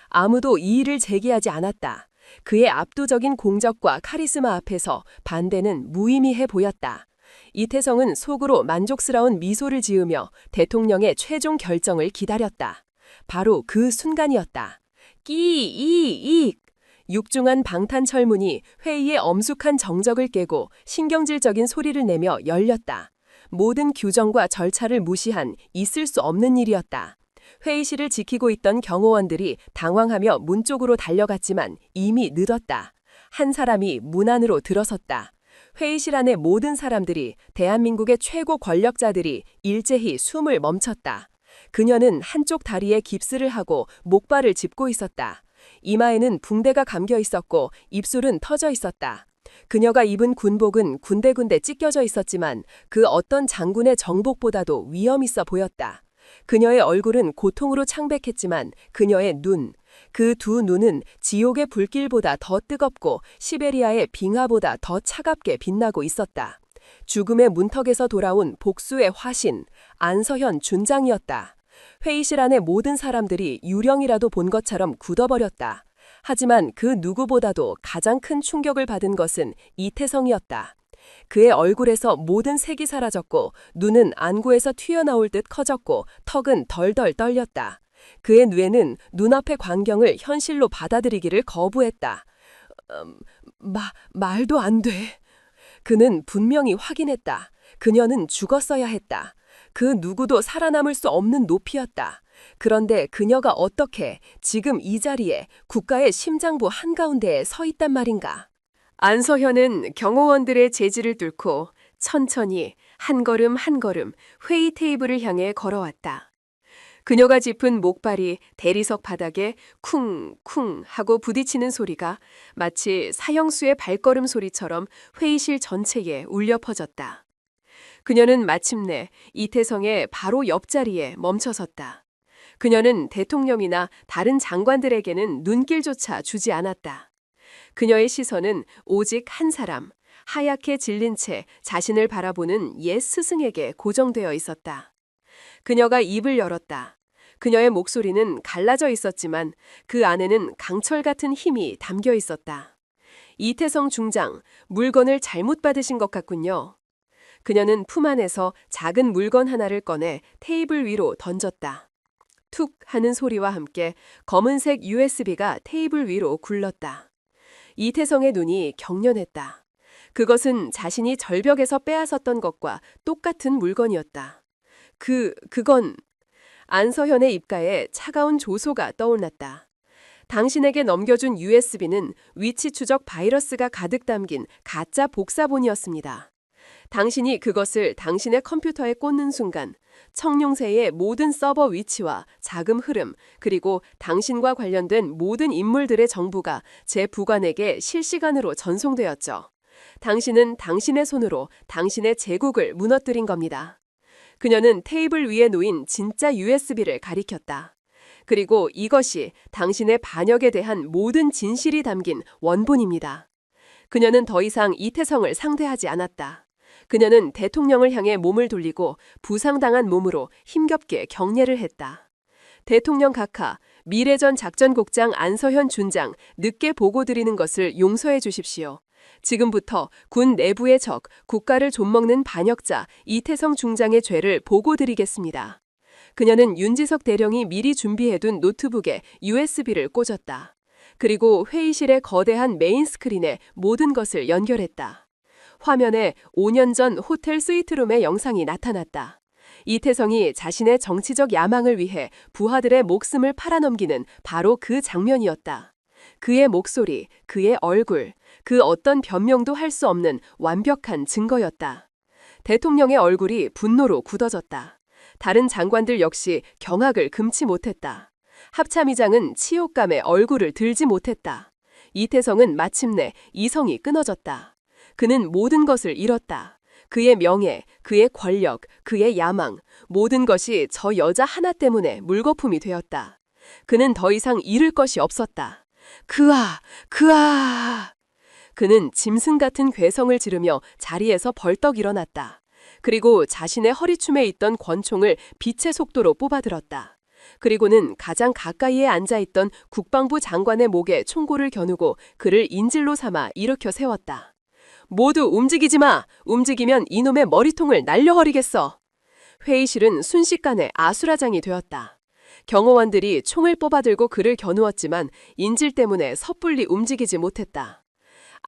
아무도 이의를 제기하지 않았다. 그의 압도적인 공적과 카리스마 앞에서 반대는 무의미해 보였다. 이태성은 속으로 만족스러운 미소를 지으며 대통령의 최종 결정을 기다렸다. 바로 그 순간이었다. 끼이익! 육중한 방탄철문이 회의의 엄숙한 정적을 깨고 신경질적인 소리를 내며 열렸다. 모든 규정과 절차를 무시한 있을 수 없는 일이었다. 회의실을 지키고 있던 경호원들이 당황하며 문 쪽으로 달려갔지만 이미 늦었다. 한 사람이 문 안으로 들어섰다. 회의실 안의 모든 사람들이, 대한민국의 최고 권력자들이 일제히 숨을 멈췄다. 그녀는 한쪽 다리에 깁스를 하고 목발을 짚고 있었다. 이마에는 붕대가 감겨 있었고 입술은 터져 있었다. 그녀가 입은 군복은 군데군데 찢겨져 있었지만 그 어떤 장군의 정복보다도 위험 있어 보였다. 그녀의 얼굴은 고통으로 창백했지만 그녀의 눈, 그 두 눈은 지옥의 불길보다 더 뜨겁고 시베리아의 빙하보다 더 차갑게 빛나고 있었다. 죽음의 문턱에서 돌아온 복수의 화신, 안서현 준장이었다. 회의실 안의 모든 사람들이 유령이라도 본 것처럼 굳어버렸다. 하지만 그 누구보다도 가장 큰 충격을 받은 것은 이태성이었다. 그의 얼굴에서 모든 색이 사라졌고 눈은 안구에서 튀어나올 듯 커졌고 턱은 덜덜 떨렸다. 그의 뇌는 눈앞의 광경을 현실로 받아들이기를 거부했다. 말도 안 돼. 그는 분명히 확인했다. 그녀는 죽었어야 했다. 그 누구도 살아남을 수 없는 높이였다. 그런데 그녀가 어떻게 지금 이 자리에 국가의 심장부 한가운데에 서 있단 말인가? 안서현은 경호원들의 제지를 뚫고 천천히 한 걸음 한 걸음 회의 테이블을 향해 걸어왔다. 그녀가 짚은 목발이 대리석 바닥에 쿵쿵 하고 부딪히는 소리가 마치 사형수의 발걸음 소리처럼 회의실 전체에 울려 퍼졌다. 그녀는 마침내 이태성의 바로 옆자리에 멈춰섰다. 그녀는 대통령이나 다른 장관들에게는 눈길조차 주지 않았다. 그녀의 시선은 오직 한 사람, 하얗게 질린 채 자신을 바라보는 옛 스승에게 고정되어 있었다. 그녀가 입을 열었다. 그녀의 목소리는 갈라져 있었지만 그 안에는 강철 같은 힘이 담겨 있었다. 이태성 중장, 물건을 잘못 받으신 것 같군요. 그녀는 품 안에서 작은 물건 하나를 꺼내 테이블 위로 던졌다. 툭 하는 소리와 함께 검은색 USB가 테이블 위로 굴렀다. 이태성의 눈이 경련했다. 그것은 자신이 절벽에서 빼앗았던 것과 똑같은 물건이었다. 그건 안서현의 입가에 차가운 조소가 떠올랐다. 당신에게 넘겨준 USB는 위치 추적 바이러스가 가득 담긴 가짜 복사본이었습니다. 당신이 그것을 당신의 컴퓨터에 꽂는 순간 청룡새의 모든 서버 위치와 자금 흐름 그리고 당신과 관련된 모든 인물들의 정보가 제 부관에게 실시간으로 전송되었죠. 당신은 당신의 손으로 당신의 제국을 무너뜨린 겁니다. 그녀는 테이블 위에 놓인 진짜 USB를 가리켰다. 그리고 이것이 당신의 반역에 대한 모든 진실이 담긴 원본입니다. 그녀는 더 이상 이태성을 상대하지 않았다. 그녀는 대통령을 향해 몸을 돌리고 부상당한 몸으로 힘겹게 경례를 했다. 대통령 각하, 미래전 작전국장 안서현 준장, 늦게 보고드리는 것을 용서해 주십시오. 지금부터 군 내부의 적, 국가를 좀먹는 반역자 이태성 중장의 죄를 보고드리겠습니다. 그녀는 윤지석 대령이 미리 준비해둔 노트북에 USB를 꽂았다. 그리고 회의실의 거대한 메인 스크린에 모든 것을 연결했다. 화면에 5년 전 호텔 스위트룸의 영상이 나타났다. 이태성이 자신의 정치적 야망을 위해 부하들의 목숨을 팔아넘기는 바로 그 장면이었다. 그의 목소리, 그의 얼굴, 그 어떤 변명도 할 수 없는 완벽한 증거였다. 대통령의 얼굴이 분노로 굳어졌다. 다른 장관들 역시 경악을 금치 못했다. 합참의장은 치욕감에 얼굴을 들지 못했다. 이태성은 마침내 이성이 끊어졌다. 그는 모든 것을 잃었다. 그의 명예, 그의 권력, 그의 야망, 모든 것이 저 여자 하나 때문에 물거품이 되었다. 그는 더 이상 잃을 것이 없었다. 그아! 그는 짐승 같은 괴성을 지르며 자리에서 벌떡 일어났다. 그리고 자신의 허리춤에 있던 권총을 빛의 속도로 뽑아들었다. 그리고는 가장 가까이에 앉아있던 국방부 장관의 목에 총구를 겨누고 그를 인질로 삼아 일으켜 세웠다. 모두 움직이지 마! 움직이면 이놈의 머리통을 날려버리겠어! 회의실은 순식간에 아수라장이 되었다. 경호원들이 총을 뽑아들고 그를 겨누었지만 인질 때문에 섣불리 움직이지 못했다.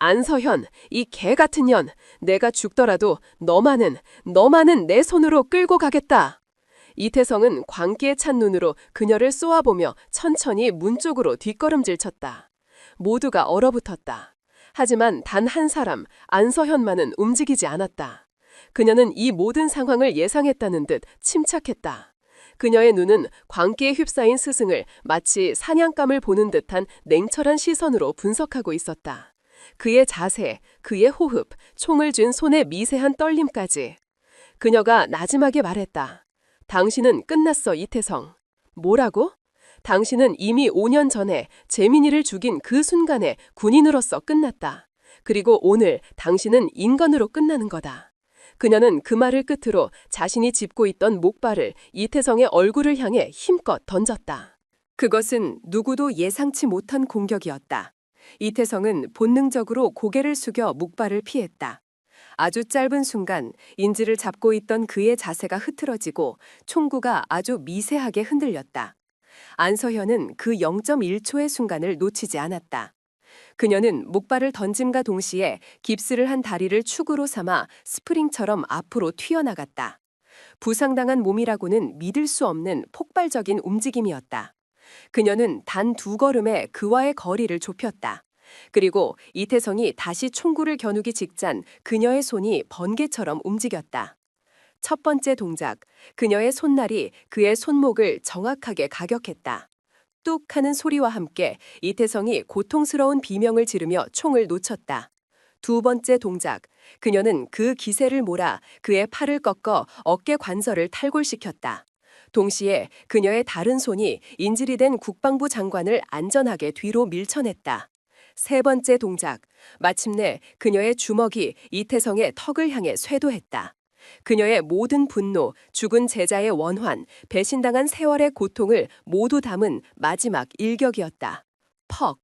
안서현, 이 개 같은 년, 내가 죽더라도 너만은 내 손으로 끌고 가겠다. 이태성은 광기에 찬 눈으로 그녀를 쏘아보며 천천히 문 쪽으로 뒷걸음질 쳤다. 모두가 얼어붙었다. 하지만 단 한 사람, 안서현만은 움직이지 않았다. 그녀는 이 모든 상황을 예상했다는 듯 침착했다. 그녀의 눈은 광기에 휩싸인 스승을 마치 사냥감을 보는 듯한 냉철한 시선으로 분석하고 있었다. 그의 자세, 그의 호흡, 총을 쥔 손의 미세한 떨림까지. 그녀가 나지막에 말했다. 당신은 끝났어, 이태성. 뭐라고? 당신은 이미 5년 전에 재민이를 죽인 그 순간에 군인으로서 끝났다. 그리고 오늘 당신은 인간으로 끝나는 거다. 그녀는 그 말을 끝으로 자신이 짚고 있던 목발을 이태성의 얼굴을 향해 힘껏 던졌다. 그것은 누구도 예상치 못한 공격이었다. 이태성은 본능적으로 고개를 숙여 목발을 피했다. 아주 짧은 순간 인지를 잡고 있던 그의 자세가 흐트러지고 총구가 아주 미세하게 흔들렸다. 안서현은 그 0.1초의 순간을 놓치지 않았다. 그녀는 목발을 던짐과 동시에 깁스를 한 다리를 축으로 삼아 스프링처럼 앞으로 튀어나갔다. 부상당한 몸이라고는 믿을 수 없는 폭발적인 움직임이었다. 그녀는 단 2걸음에 그와의 거리를 좁혔다. 그리고 이태성이 다시 총구를 겨누기 직전 그녀의 손이 번개처럼 움직였다. 첫 번째 동작, 그녀의 손날이 그의 손목을 정확하게 가격했다. 뚝 하는 소리와 함께 이태성이 고통스러운 비명을 지르며 총을 놓쳤다. 두 번째 동작, 그녀는 그 기세를 몰아 그의 팔을 꺾어 어깨 관절을 탈골시켰다. 동시에 그녀의 다른 손이 인질이 된 국방부 장관을 안전하게 뒤로 밀쳐냈다. 세 번째 동작, 마침내 그녀의 주먹이 이태성의 턱을 향해 쇄도했다. 그녀의 모든 분노, 죽은 제자의 원환, 배신당한 세월의 고통을 모두 담은 마지막 일격이었다. 퍽!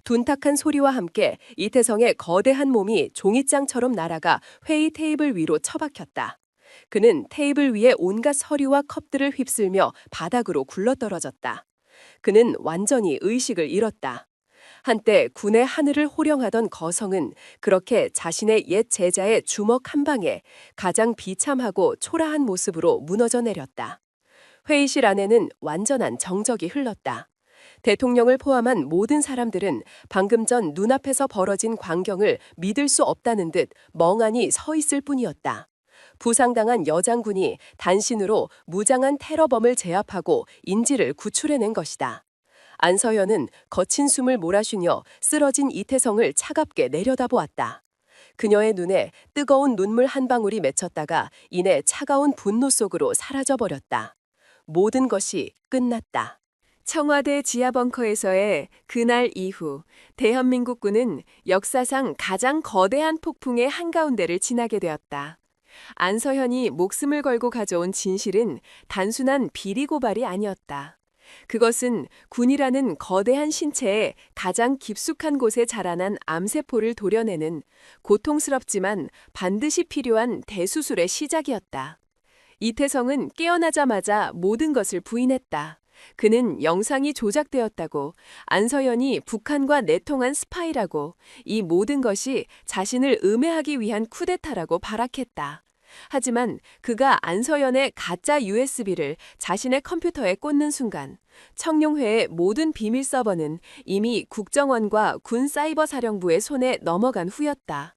둔탁한 소리와 함께 이태성의 거대한 몸이 종이장처럼 날아가 회의 테이블 위로 처박혔다. 그는 테이블 위에 온갖 서류와 컵들을 휩쓸며 바닥으로 굴러떨어졌다. 그는 완전히 의식을 잃었다. 한때 군의 하늘을 호령하던 거성은 그렇게 자신의 옛 제자의 주먹 한 방에 가장 비참하고 초라한 모습으로 무너져 내렸다. 회의실 안에는 완전한 정적이 흘렀다. 대통령을 포함한 모든 사람들은 방금 전 눈앞에서 벌어진 광경을 믿을 수 없다는 듯 멍하니 서 있을 뿐이었다. 부상당한 여장군이 단신으로 무장한 테러범을 제압하고 인질을 구출해낸 것이다. 안서현은 거친 숨을 몰아쉬며 쓰러진 이태성을 차갑게 내려다보았다. 그녀의 눈에 뜨거운 눈물 한 방울이 맺혔다가 이내 차가운 분노 속으로 사라져버렸다. 모든 것이 끝났다. 청와대 지하벙커에서의 그날 이후 대한민국군은 역사상 가장 거대한 폭풍의 한가운데를 지나게 되었다. 안서현이 목숨을 걸고 가져온 진실은 단순한 비리 고발이 아니었다. 그것은 군이라는 거대한 신체의 가장 깊숙한 곳에 자라난 암세포를 도려내는 고통스럽지만 반드시 필요한 대수술의 시작이었다. 이태성은 깨어나자마자 모든 것을 부인했다. 그는 영상이 조작되었다고, 안서현이 북한과 내통한 스파이라고, 이 모든 것이 자신을 음해하기 위한 쿠데타라고 발악했다. 하지만 그가 안서현의 가짜 USB를 자신의 컴퓨터에 꽂는 순간 청룡회의 모든 비밀 서버는 이미 국정원과 군 사이버 사령부의 손에 넘어간 후였다.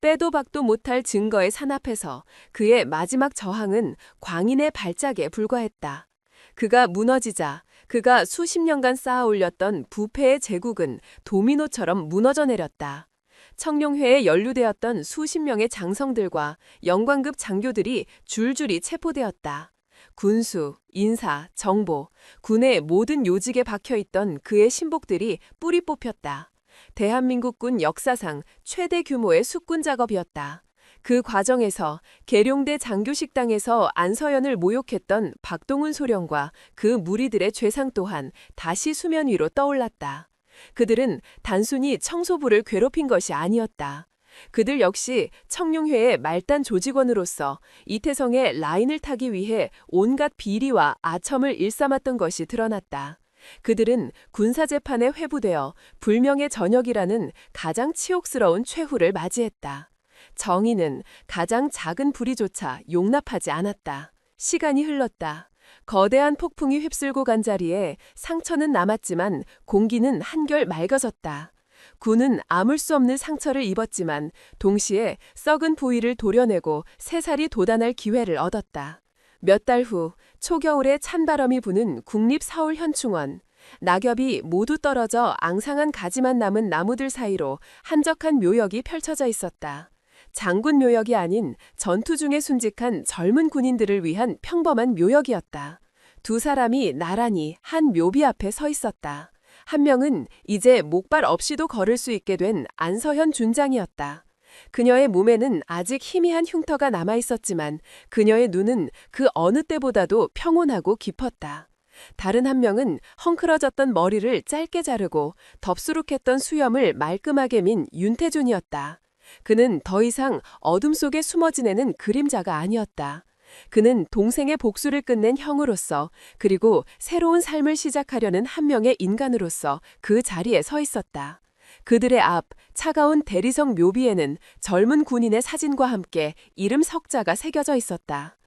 빼도 박도 못할 증거의 산 앞에서 그의 마지막 저항은 광인의 발작에 불과했다. 그가 무너지자 그가 수십 년간 쌓아 올렸던 부패의 제국은 도미노처럼 무너져 내렸다. 청룡회에 연루되었던 수십 명의 장성들과 영관급 장교들이 줄줄이 체포되었다. 군수, 인사, 정보, 군의 모든 요직에 박혀있던 그의 신복들이 뿌리 뽑혔다. 대한민국군 역사상 최대 규모의 숙군 작업이었다. 그 과정에서 계룡대 장교식당에서 안서현을 모욕했던 박동훈 소령과 그 무리들의 죄상 또한 다시 수면 위로 떠올랐다. 그들은 단순히 청소부를 괴롭힌 것이 아니었다. 그들 역시 청룡회의 말단 조직원으로서 이태성의 라인을 타기 위해 온갖 비리와 아첨을 일삼았던 것이 드러났다. 그들은 군사재판에 회부되어 불명예 전역이라는 가장 치욕스러운 최후를 맞이했다. 정의는 가장 작은 불의조차 용납하지 않았다. 시간이 흘렀다. 거대한 폭풍이 휩쓸고 간 자리에 상처는 남았지만 공기는 한결 맑아졌다. 군은 아물 수 없는 상처를 입었지만 동시에 썩은 부위를 도려내고 새살이 돋아날 기회를 얻었다. 몇 달 후 초겨울에 찬바람이 부는 국립서울현충원. 낙엽이 모두 떨어져 앙상한 가지만 남은 나무들 사이로 한적한 묘역이 펼쳐져 있었다. 장군 묘역이 아닌 전투 중에 순직한 젊은 군인들을 위한 평범한 묘역이었다. 두 사람이 나란히 한 묘비 앞에 서 있었다. 한 명은 이제 목발 없이도 걸을 수 있게 된 안서현 준장이었다. 그녀의 몸에는 아직 희미한 흉터가 남아 있었지만 그녀의 눈은 그 어느 때보다도 평온하고 깊었다. 다른 한 명은 헝클어졌던 머리를 짧게 자르고 덥수룩했던 수염을 말끔하게 민 윤태준이었다. 그는 더 이상 어둠 속에 숨어 지내는 그림자가 아니었다. 그는 동생의 복수를 끝낸 형으로서 그리고 새로운 삶을 시작하려는 한 명의 인간으로서 그 자리에 서 있었다. 그들의 앞 차가운 대리석 묘비에는 젊은 군인의 사진과 함께 이름 석자가 새겨져 있었다.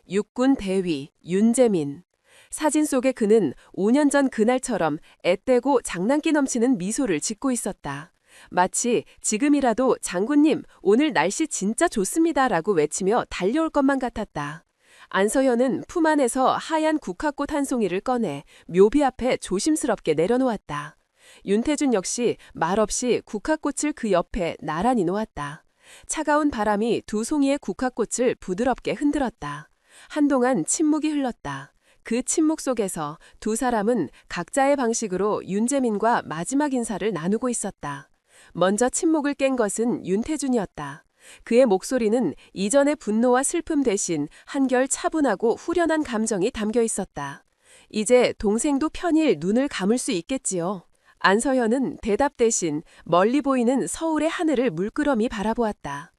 육군 대위 윤재민. 사진 속에 그는 5년 전 그날처럼 앳되고 장난기 넘치는 미소를 짓고 있었다. 마치 지금이라도 장군님 오늘 날씨 진짜 좋습니다 라고 외치며 달려올 것만 같았다. 안서현은 품 안에서 하얀 국화꽃 한 송이를 꺼내 묘비 앞에 조심스럽게 내려놓았다. 윤태준 역시 말없이 국화꽃을 그 옆에 나란히 놓았다. 차가운 바람이 두 송이의 국화꽃을 부드럽게 흔들었다. 한동안 침묵이 흘렀다. 그 침묵 속에서 두 사람은 각자의 방식으로 윤재민과 마지막 인사를 나누고 있었다. 먼저 침묵을 깬 것은 윤태준이었다. 그의 목소리는 이전의 분노와 슬픔 대신 한결 차분하고 후련한 감정이 담겨 있었다. 이제 동생도 편히 눈을 감을 수 있겠지요. 안서현은 대답 대신 멀리 보이는 서울의 하늘을 물끄러미 바라보았다.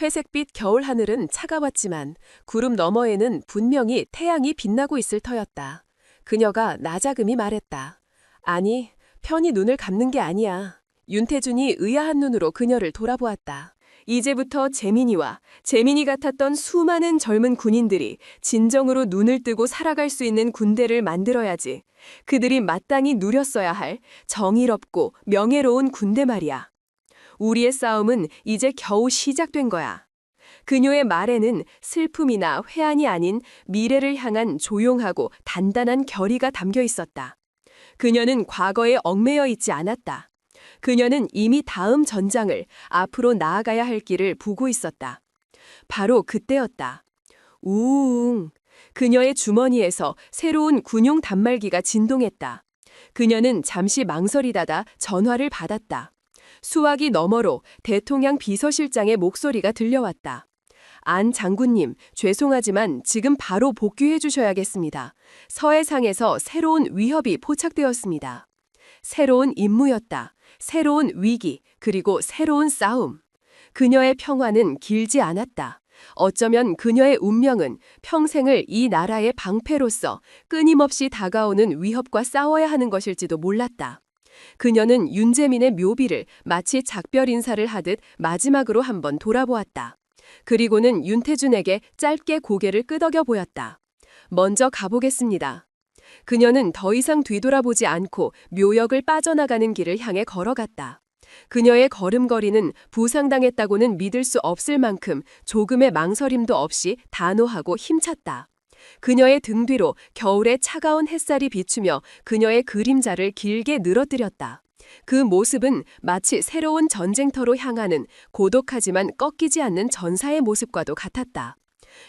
회색빛 겨울 하늘은 차가웠지만 구름 너머에는 분명히 태양이 빛나고 있을 터였다. 그녀가 나자금이 말했다. 아니, 편히 눈을 감는 게 아니야. 윤태준이 의아한 눈으로 그녀를 돌아보았다. 이제부터 재민이 같았던 수많은 젊은 군인들이 진정으로 눈을 뜨고 살아갈 수 있는 군대를 만들어야지. 그들이 마땅히 누렸어야 할 정의롭고 명예로운 군대 말이야. 우리의 싸움은 이제 겨우 시작된 거야. 그녀의 말에는 슬픔이나 회한이 아닌 미래를 향한 조용하고 단단한 결의가 담겨 있었다. 그녀는 과거에 얽매여 있지 않았다. 그녀는 이미 다음 전장을 앞으로 나아가야 할 길을 보고 있었다. 바로 그때였다. 우웅. 그녀의 주머니에서 새로운 군용 단말기가 진동했다. 그녀는 잠시 망설이다가 전화를 받았다. 수화기 너머로 대통령 비서실장의 목소리가 들려왔다. 안 장군님, 죄송하지만 지금 바로 복귀해 주셔야겠습니다. 서해상에서 새로운 위협이 포착되었습니다. 새로운 임무였다. 새로운 위기, 그리고 새로운 싸움. 그녀의 평화는 길지 않았다. 어쩌면 그녀의 운명은 평생을 이 나라의 방패로서 끊임없이 다가오는 위협과 싸워야 하는 것일지도 몰랐다. 그녀는 윤재민의 묘비를 마치 작별 인사를 하듯 마지막으로 한번 돌아보았다. 그리고는 윤태준에게 짧게 고개를 끄덕여 보였다. 먼저 가보겠습니다. 그녀는 더 이상 뒤돌아보지 않고 묘역을 빠져나가는 길을 향해 걸어갔다. 그녀의 걸음걸이는 부상당했다고는 믿을 수 없을 만큼 조금의 망설임도 없이 단호하고 힘찼다. 그녀의 등 뒤로 겨울의 차가운 햇살이 비추며 그녀의 그림자를 길게 늘어뜨렸다. 그 모습은 마치 새로운 전쟁터로 향하는 고독하지만 꺾이지 않는 전사의 모습과도 같았다.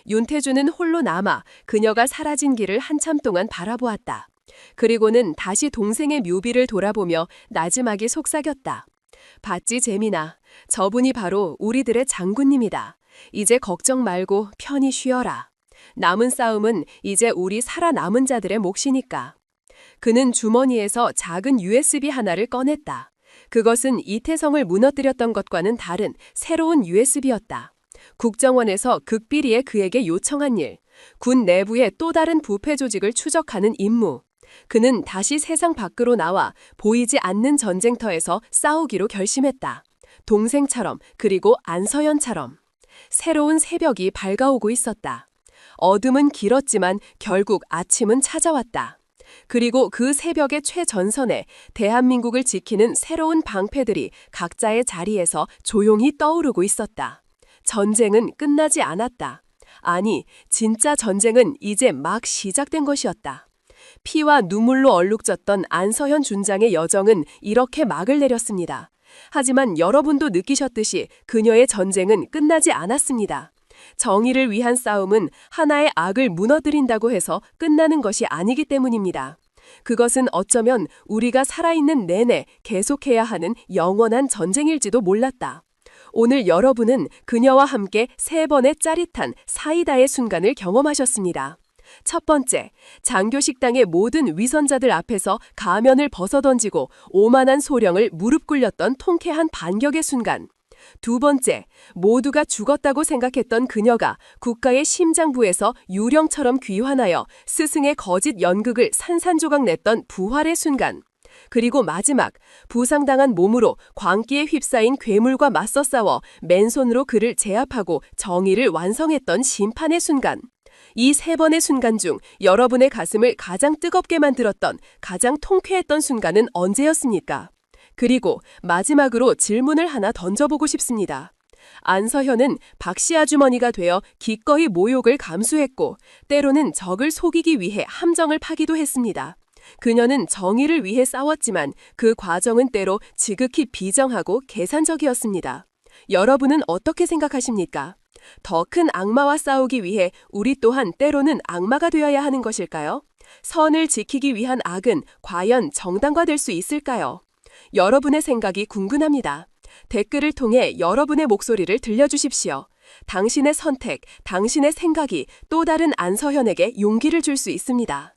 윤태준은 홀로 남아 그녀가 사라진 길을 한참 동안 바라보았다. 그리고는 다시 동생의 묘비를 돌아보며 나지막이 속삭였다. 봤지 재민아, 저분이 바로 우리들의 장군님이다. 이제 걱정 말고 편히 쉬어라. 남은 싸움은 이제 우리 살아남은 자들의 몫이니까. 그는 주머니에서 작은 USB 하나를 꺼냈다. 그것은 이태성을 무너뜨렸던 것과는 다른 새로운 USB였다. 국정원에서 극비리에 그에게 요청한 일, 군 내부의 또 다른 부패 조직을 추적하는 임무. 그는 다시 세상 밖으로 나와 보이지 않는 전쟁터에서 싸우기로 결심했다. 동생처럼, 그리고 안서연처럼. 새로운 새벽이 밝아오고 있었다. 어둠은 길었지만 결국 아침은 찾아왔다. 그리고 그 새벽의 최전선에 대한민국을 지키는 새로운 방패들이 각자의 자리에서 조용히 떠오르고 있었다. 전쟁은 끝나지 않았다. 아니, 진짜 전쟁은 이제 막 시작된 것이었다. 피와 눈물로 얼룩졌던 안서현 준장의 여정은 이렇게 막을 내렸습니다. 하지만 여러분도 느끼셨듯이 그녀의 전쟁은 끝나지 않았습니다. 정의를 위한 싸움은 하나의 악을 무너뜨린다고 해서 끝나는 것이 아니기 때문입니다. 그것은 어쩌면 우리가 살아있는 내내 계속해야 하는 영원한 전쟁일지도 몰랐다. 오늘 여러분은 그녀와 함께 3번의 짜릿한 사이다의 순간을 경험하셨습니다. 첫 번째, 장교식당의 모든 위선자들 앞에서 가면을 벗어던지고 오만한 소령을 무릎 꿇렸던 통쾌한 반격의 순간. 두 번째, 모두가 죽었다고 생각했던 그녀가 국가의 심장부에서 유령처럼 귀환하여 스승의 거짓 연극을 산산조각 냈던 부활의 순간. 그리고 마지막, 부상당한 몸으로 광기에 휩싸인 괴물과 맞서 싸워 맨손으로 그를 제압하고 정의를 완성했던 심판의 순간. 이 3번의 순간 중 여러분의 가슴을 가장 뜨겁게 만들었던, 가장 통쾌했던 순간은 언제였습니까? 그리고 마지막으로 질문을 하나 던져보고 싶습니다. 안서현은 박씨 아주머니가 되어 기꺼이 모욕을 감수했고 때로는 적을 속이기 위해 함정을 파기도 했습니다. 그녀는 정의를 위해 싸웠지만 그 과정은 때로 지극히 비정하고 계산적이었습니다. 여러분은 어떻게 생각하십니까? 더 큰 악마와 싸우기 위해 우리 또한 때로는 악마가 되어야 하는 것일까요? 선을 지키기 위한 악은 과연 정당화될 수 있을까요? 여러분의 생각이 궁금합니다. 댓글을 통해 여러분의 목소리를 들려주십시오. 당신의 선택, 당신의 생각이 또 다른 안서현에게 용기를 줄 수 있습니다.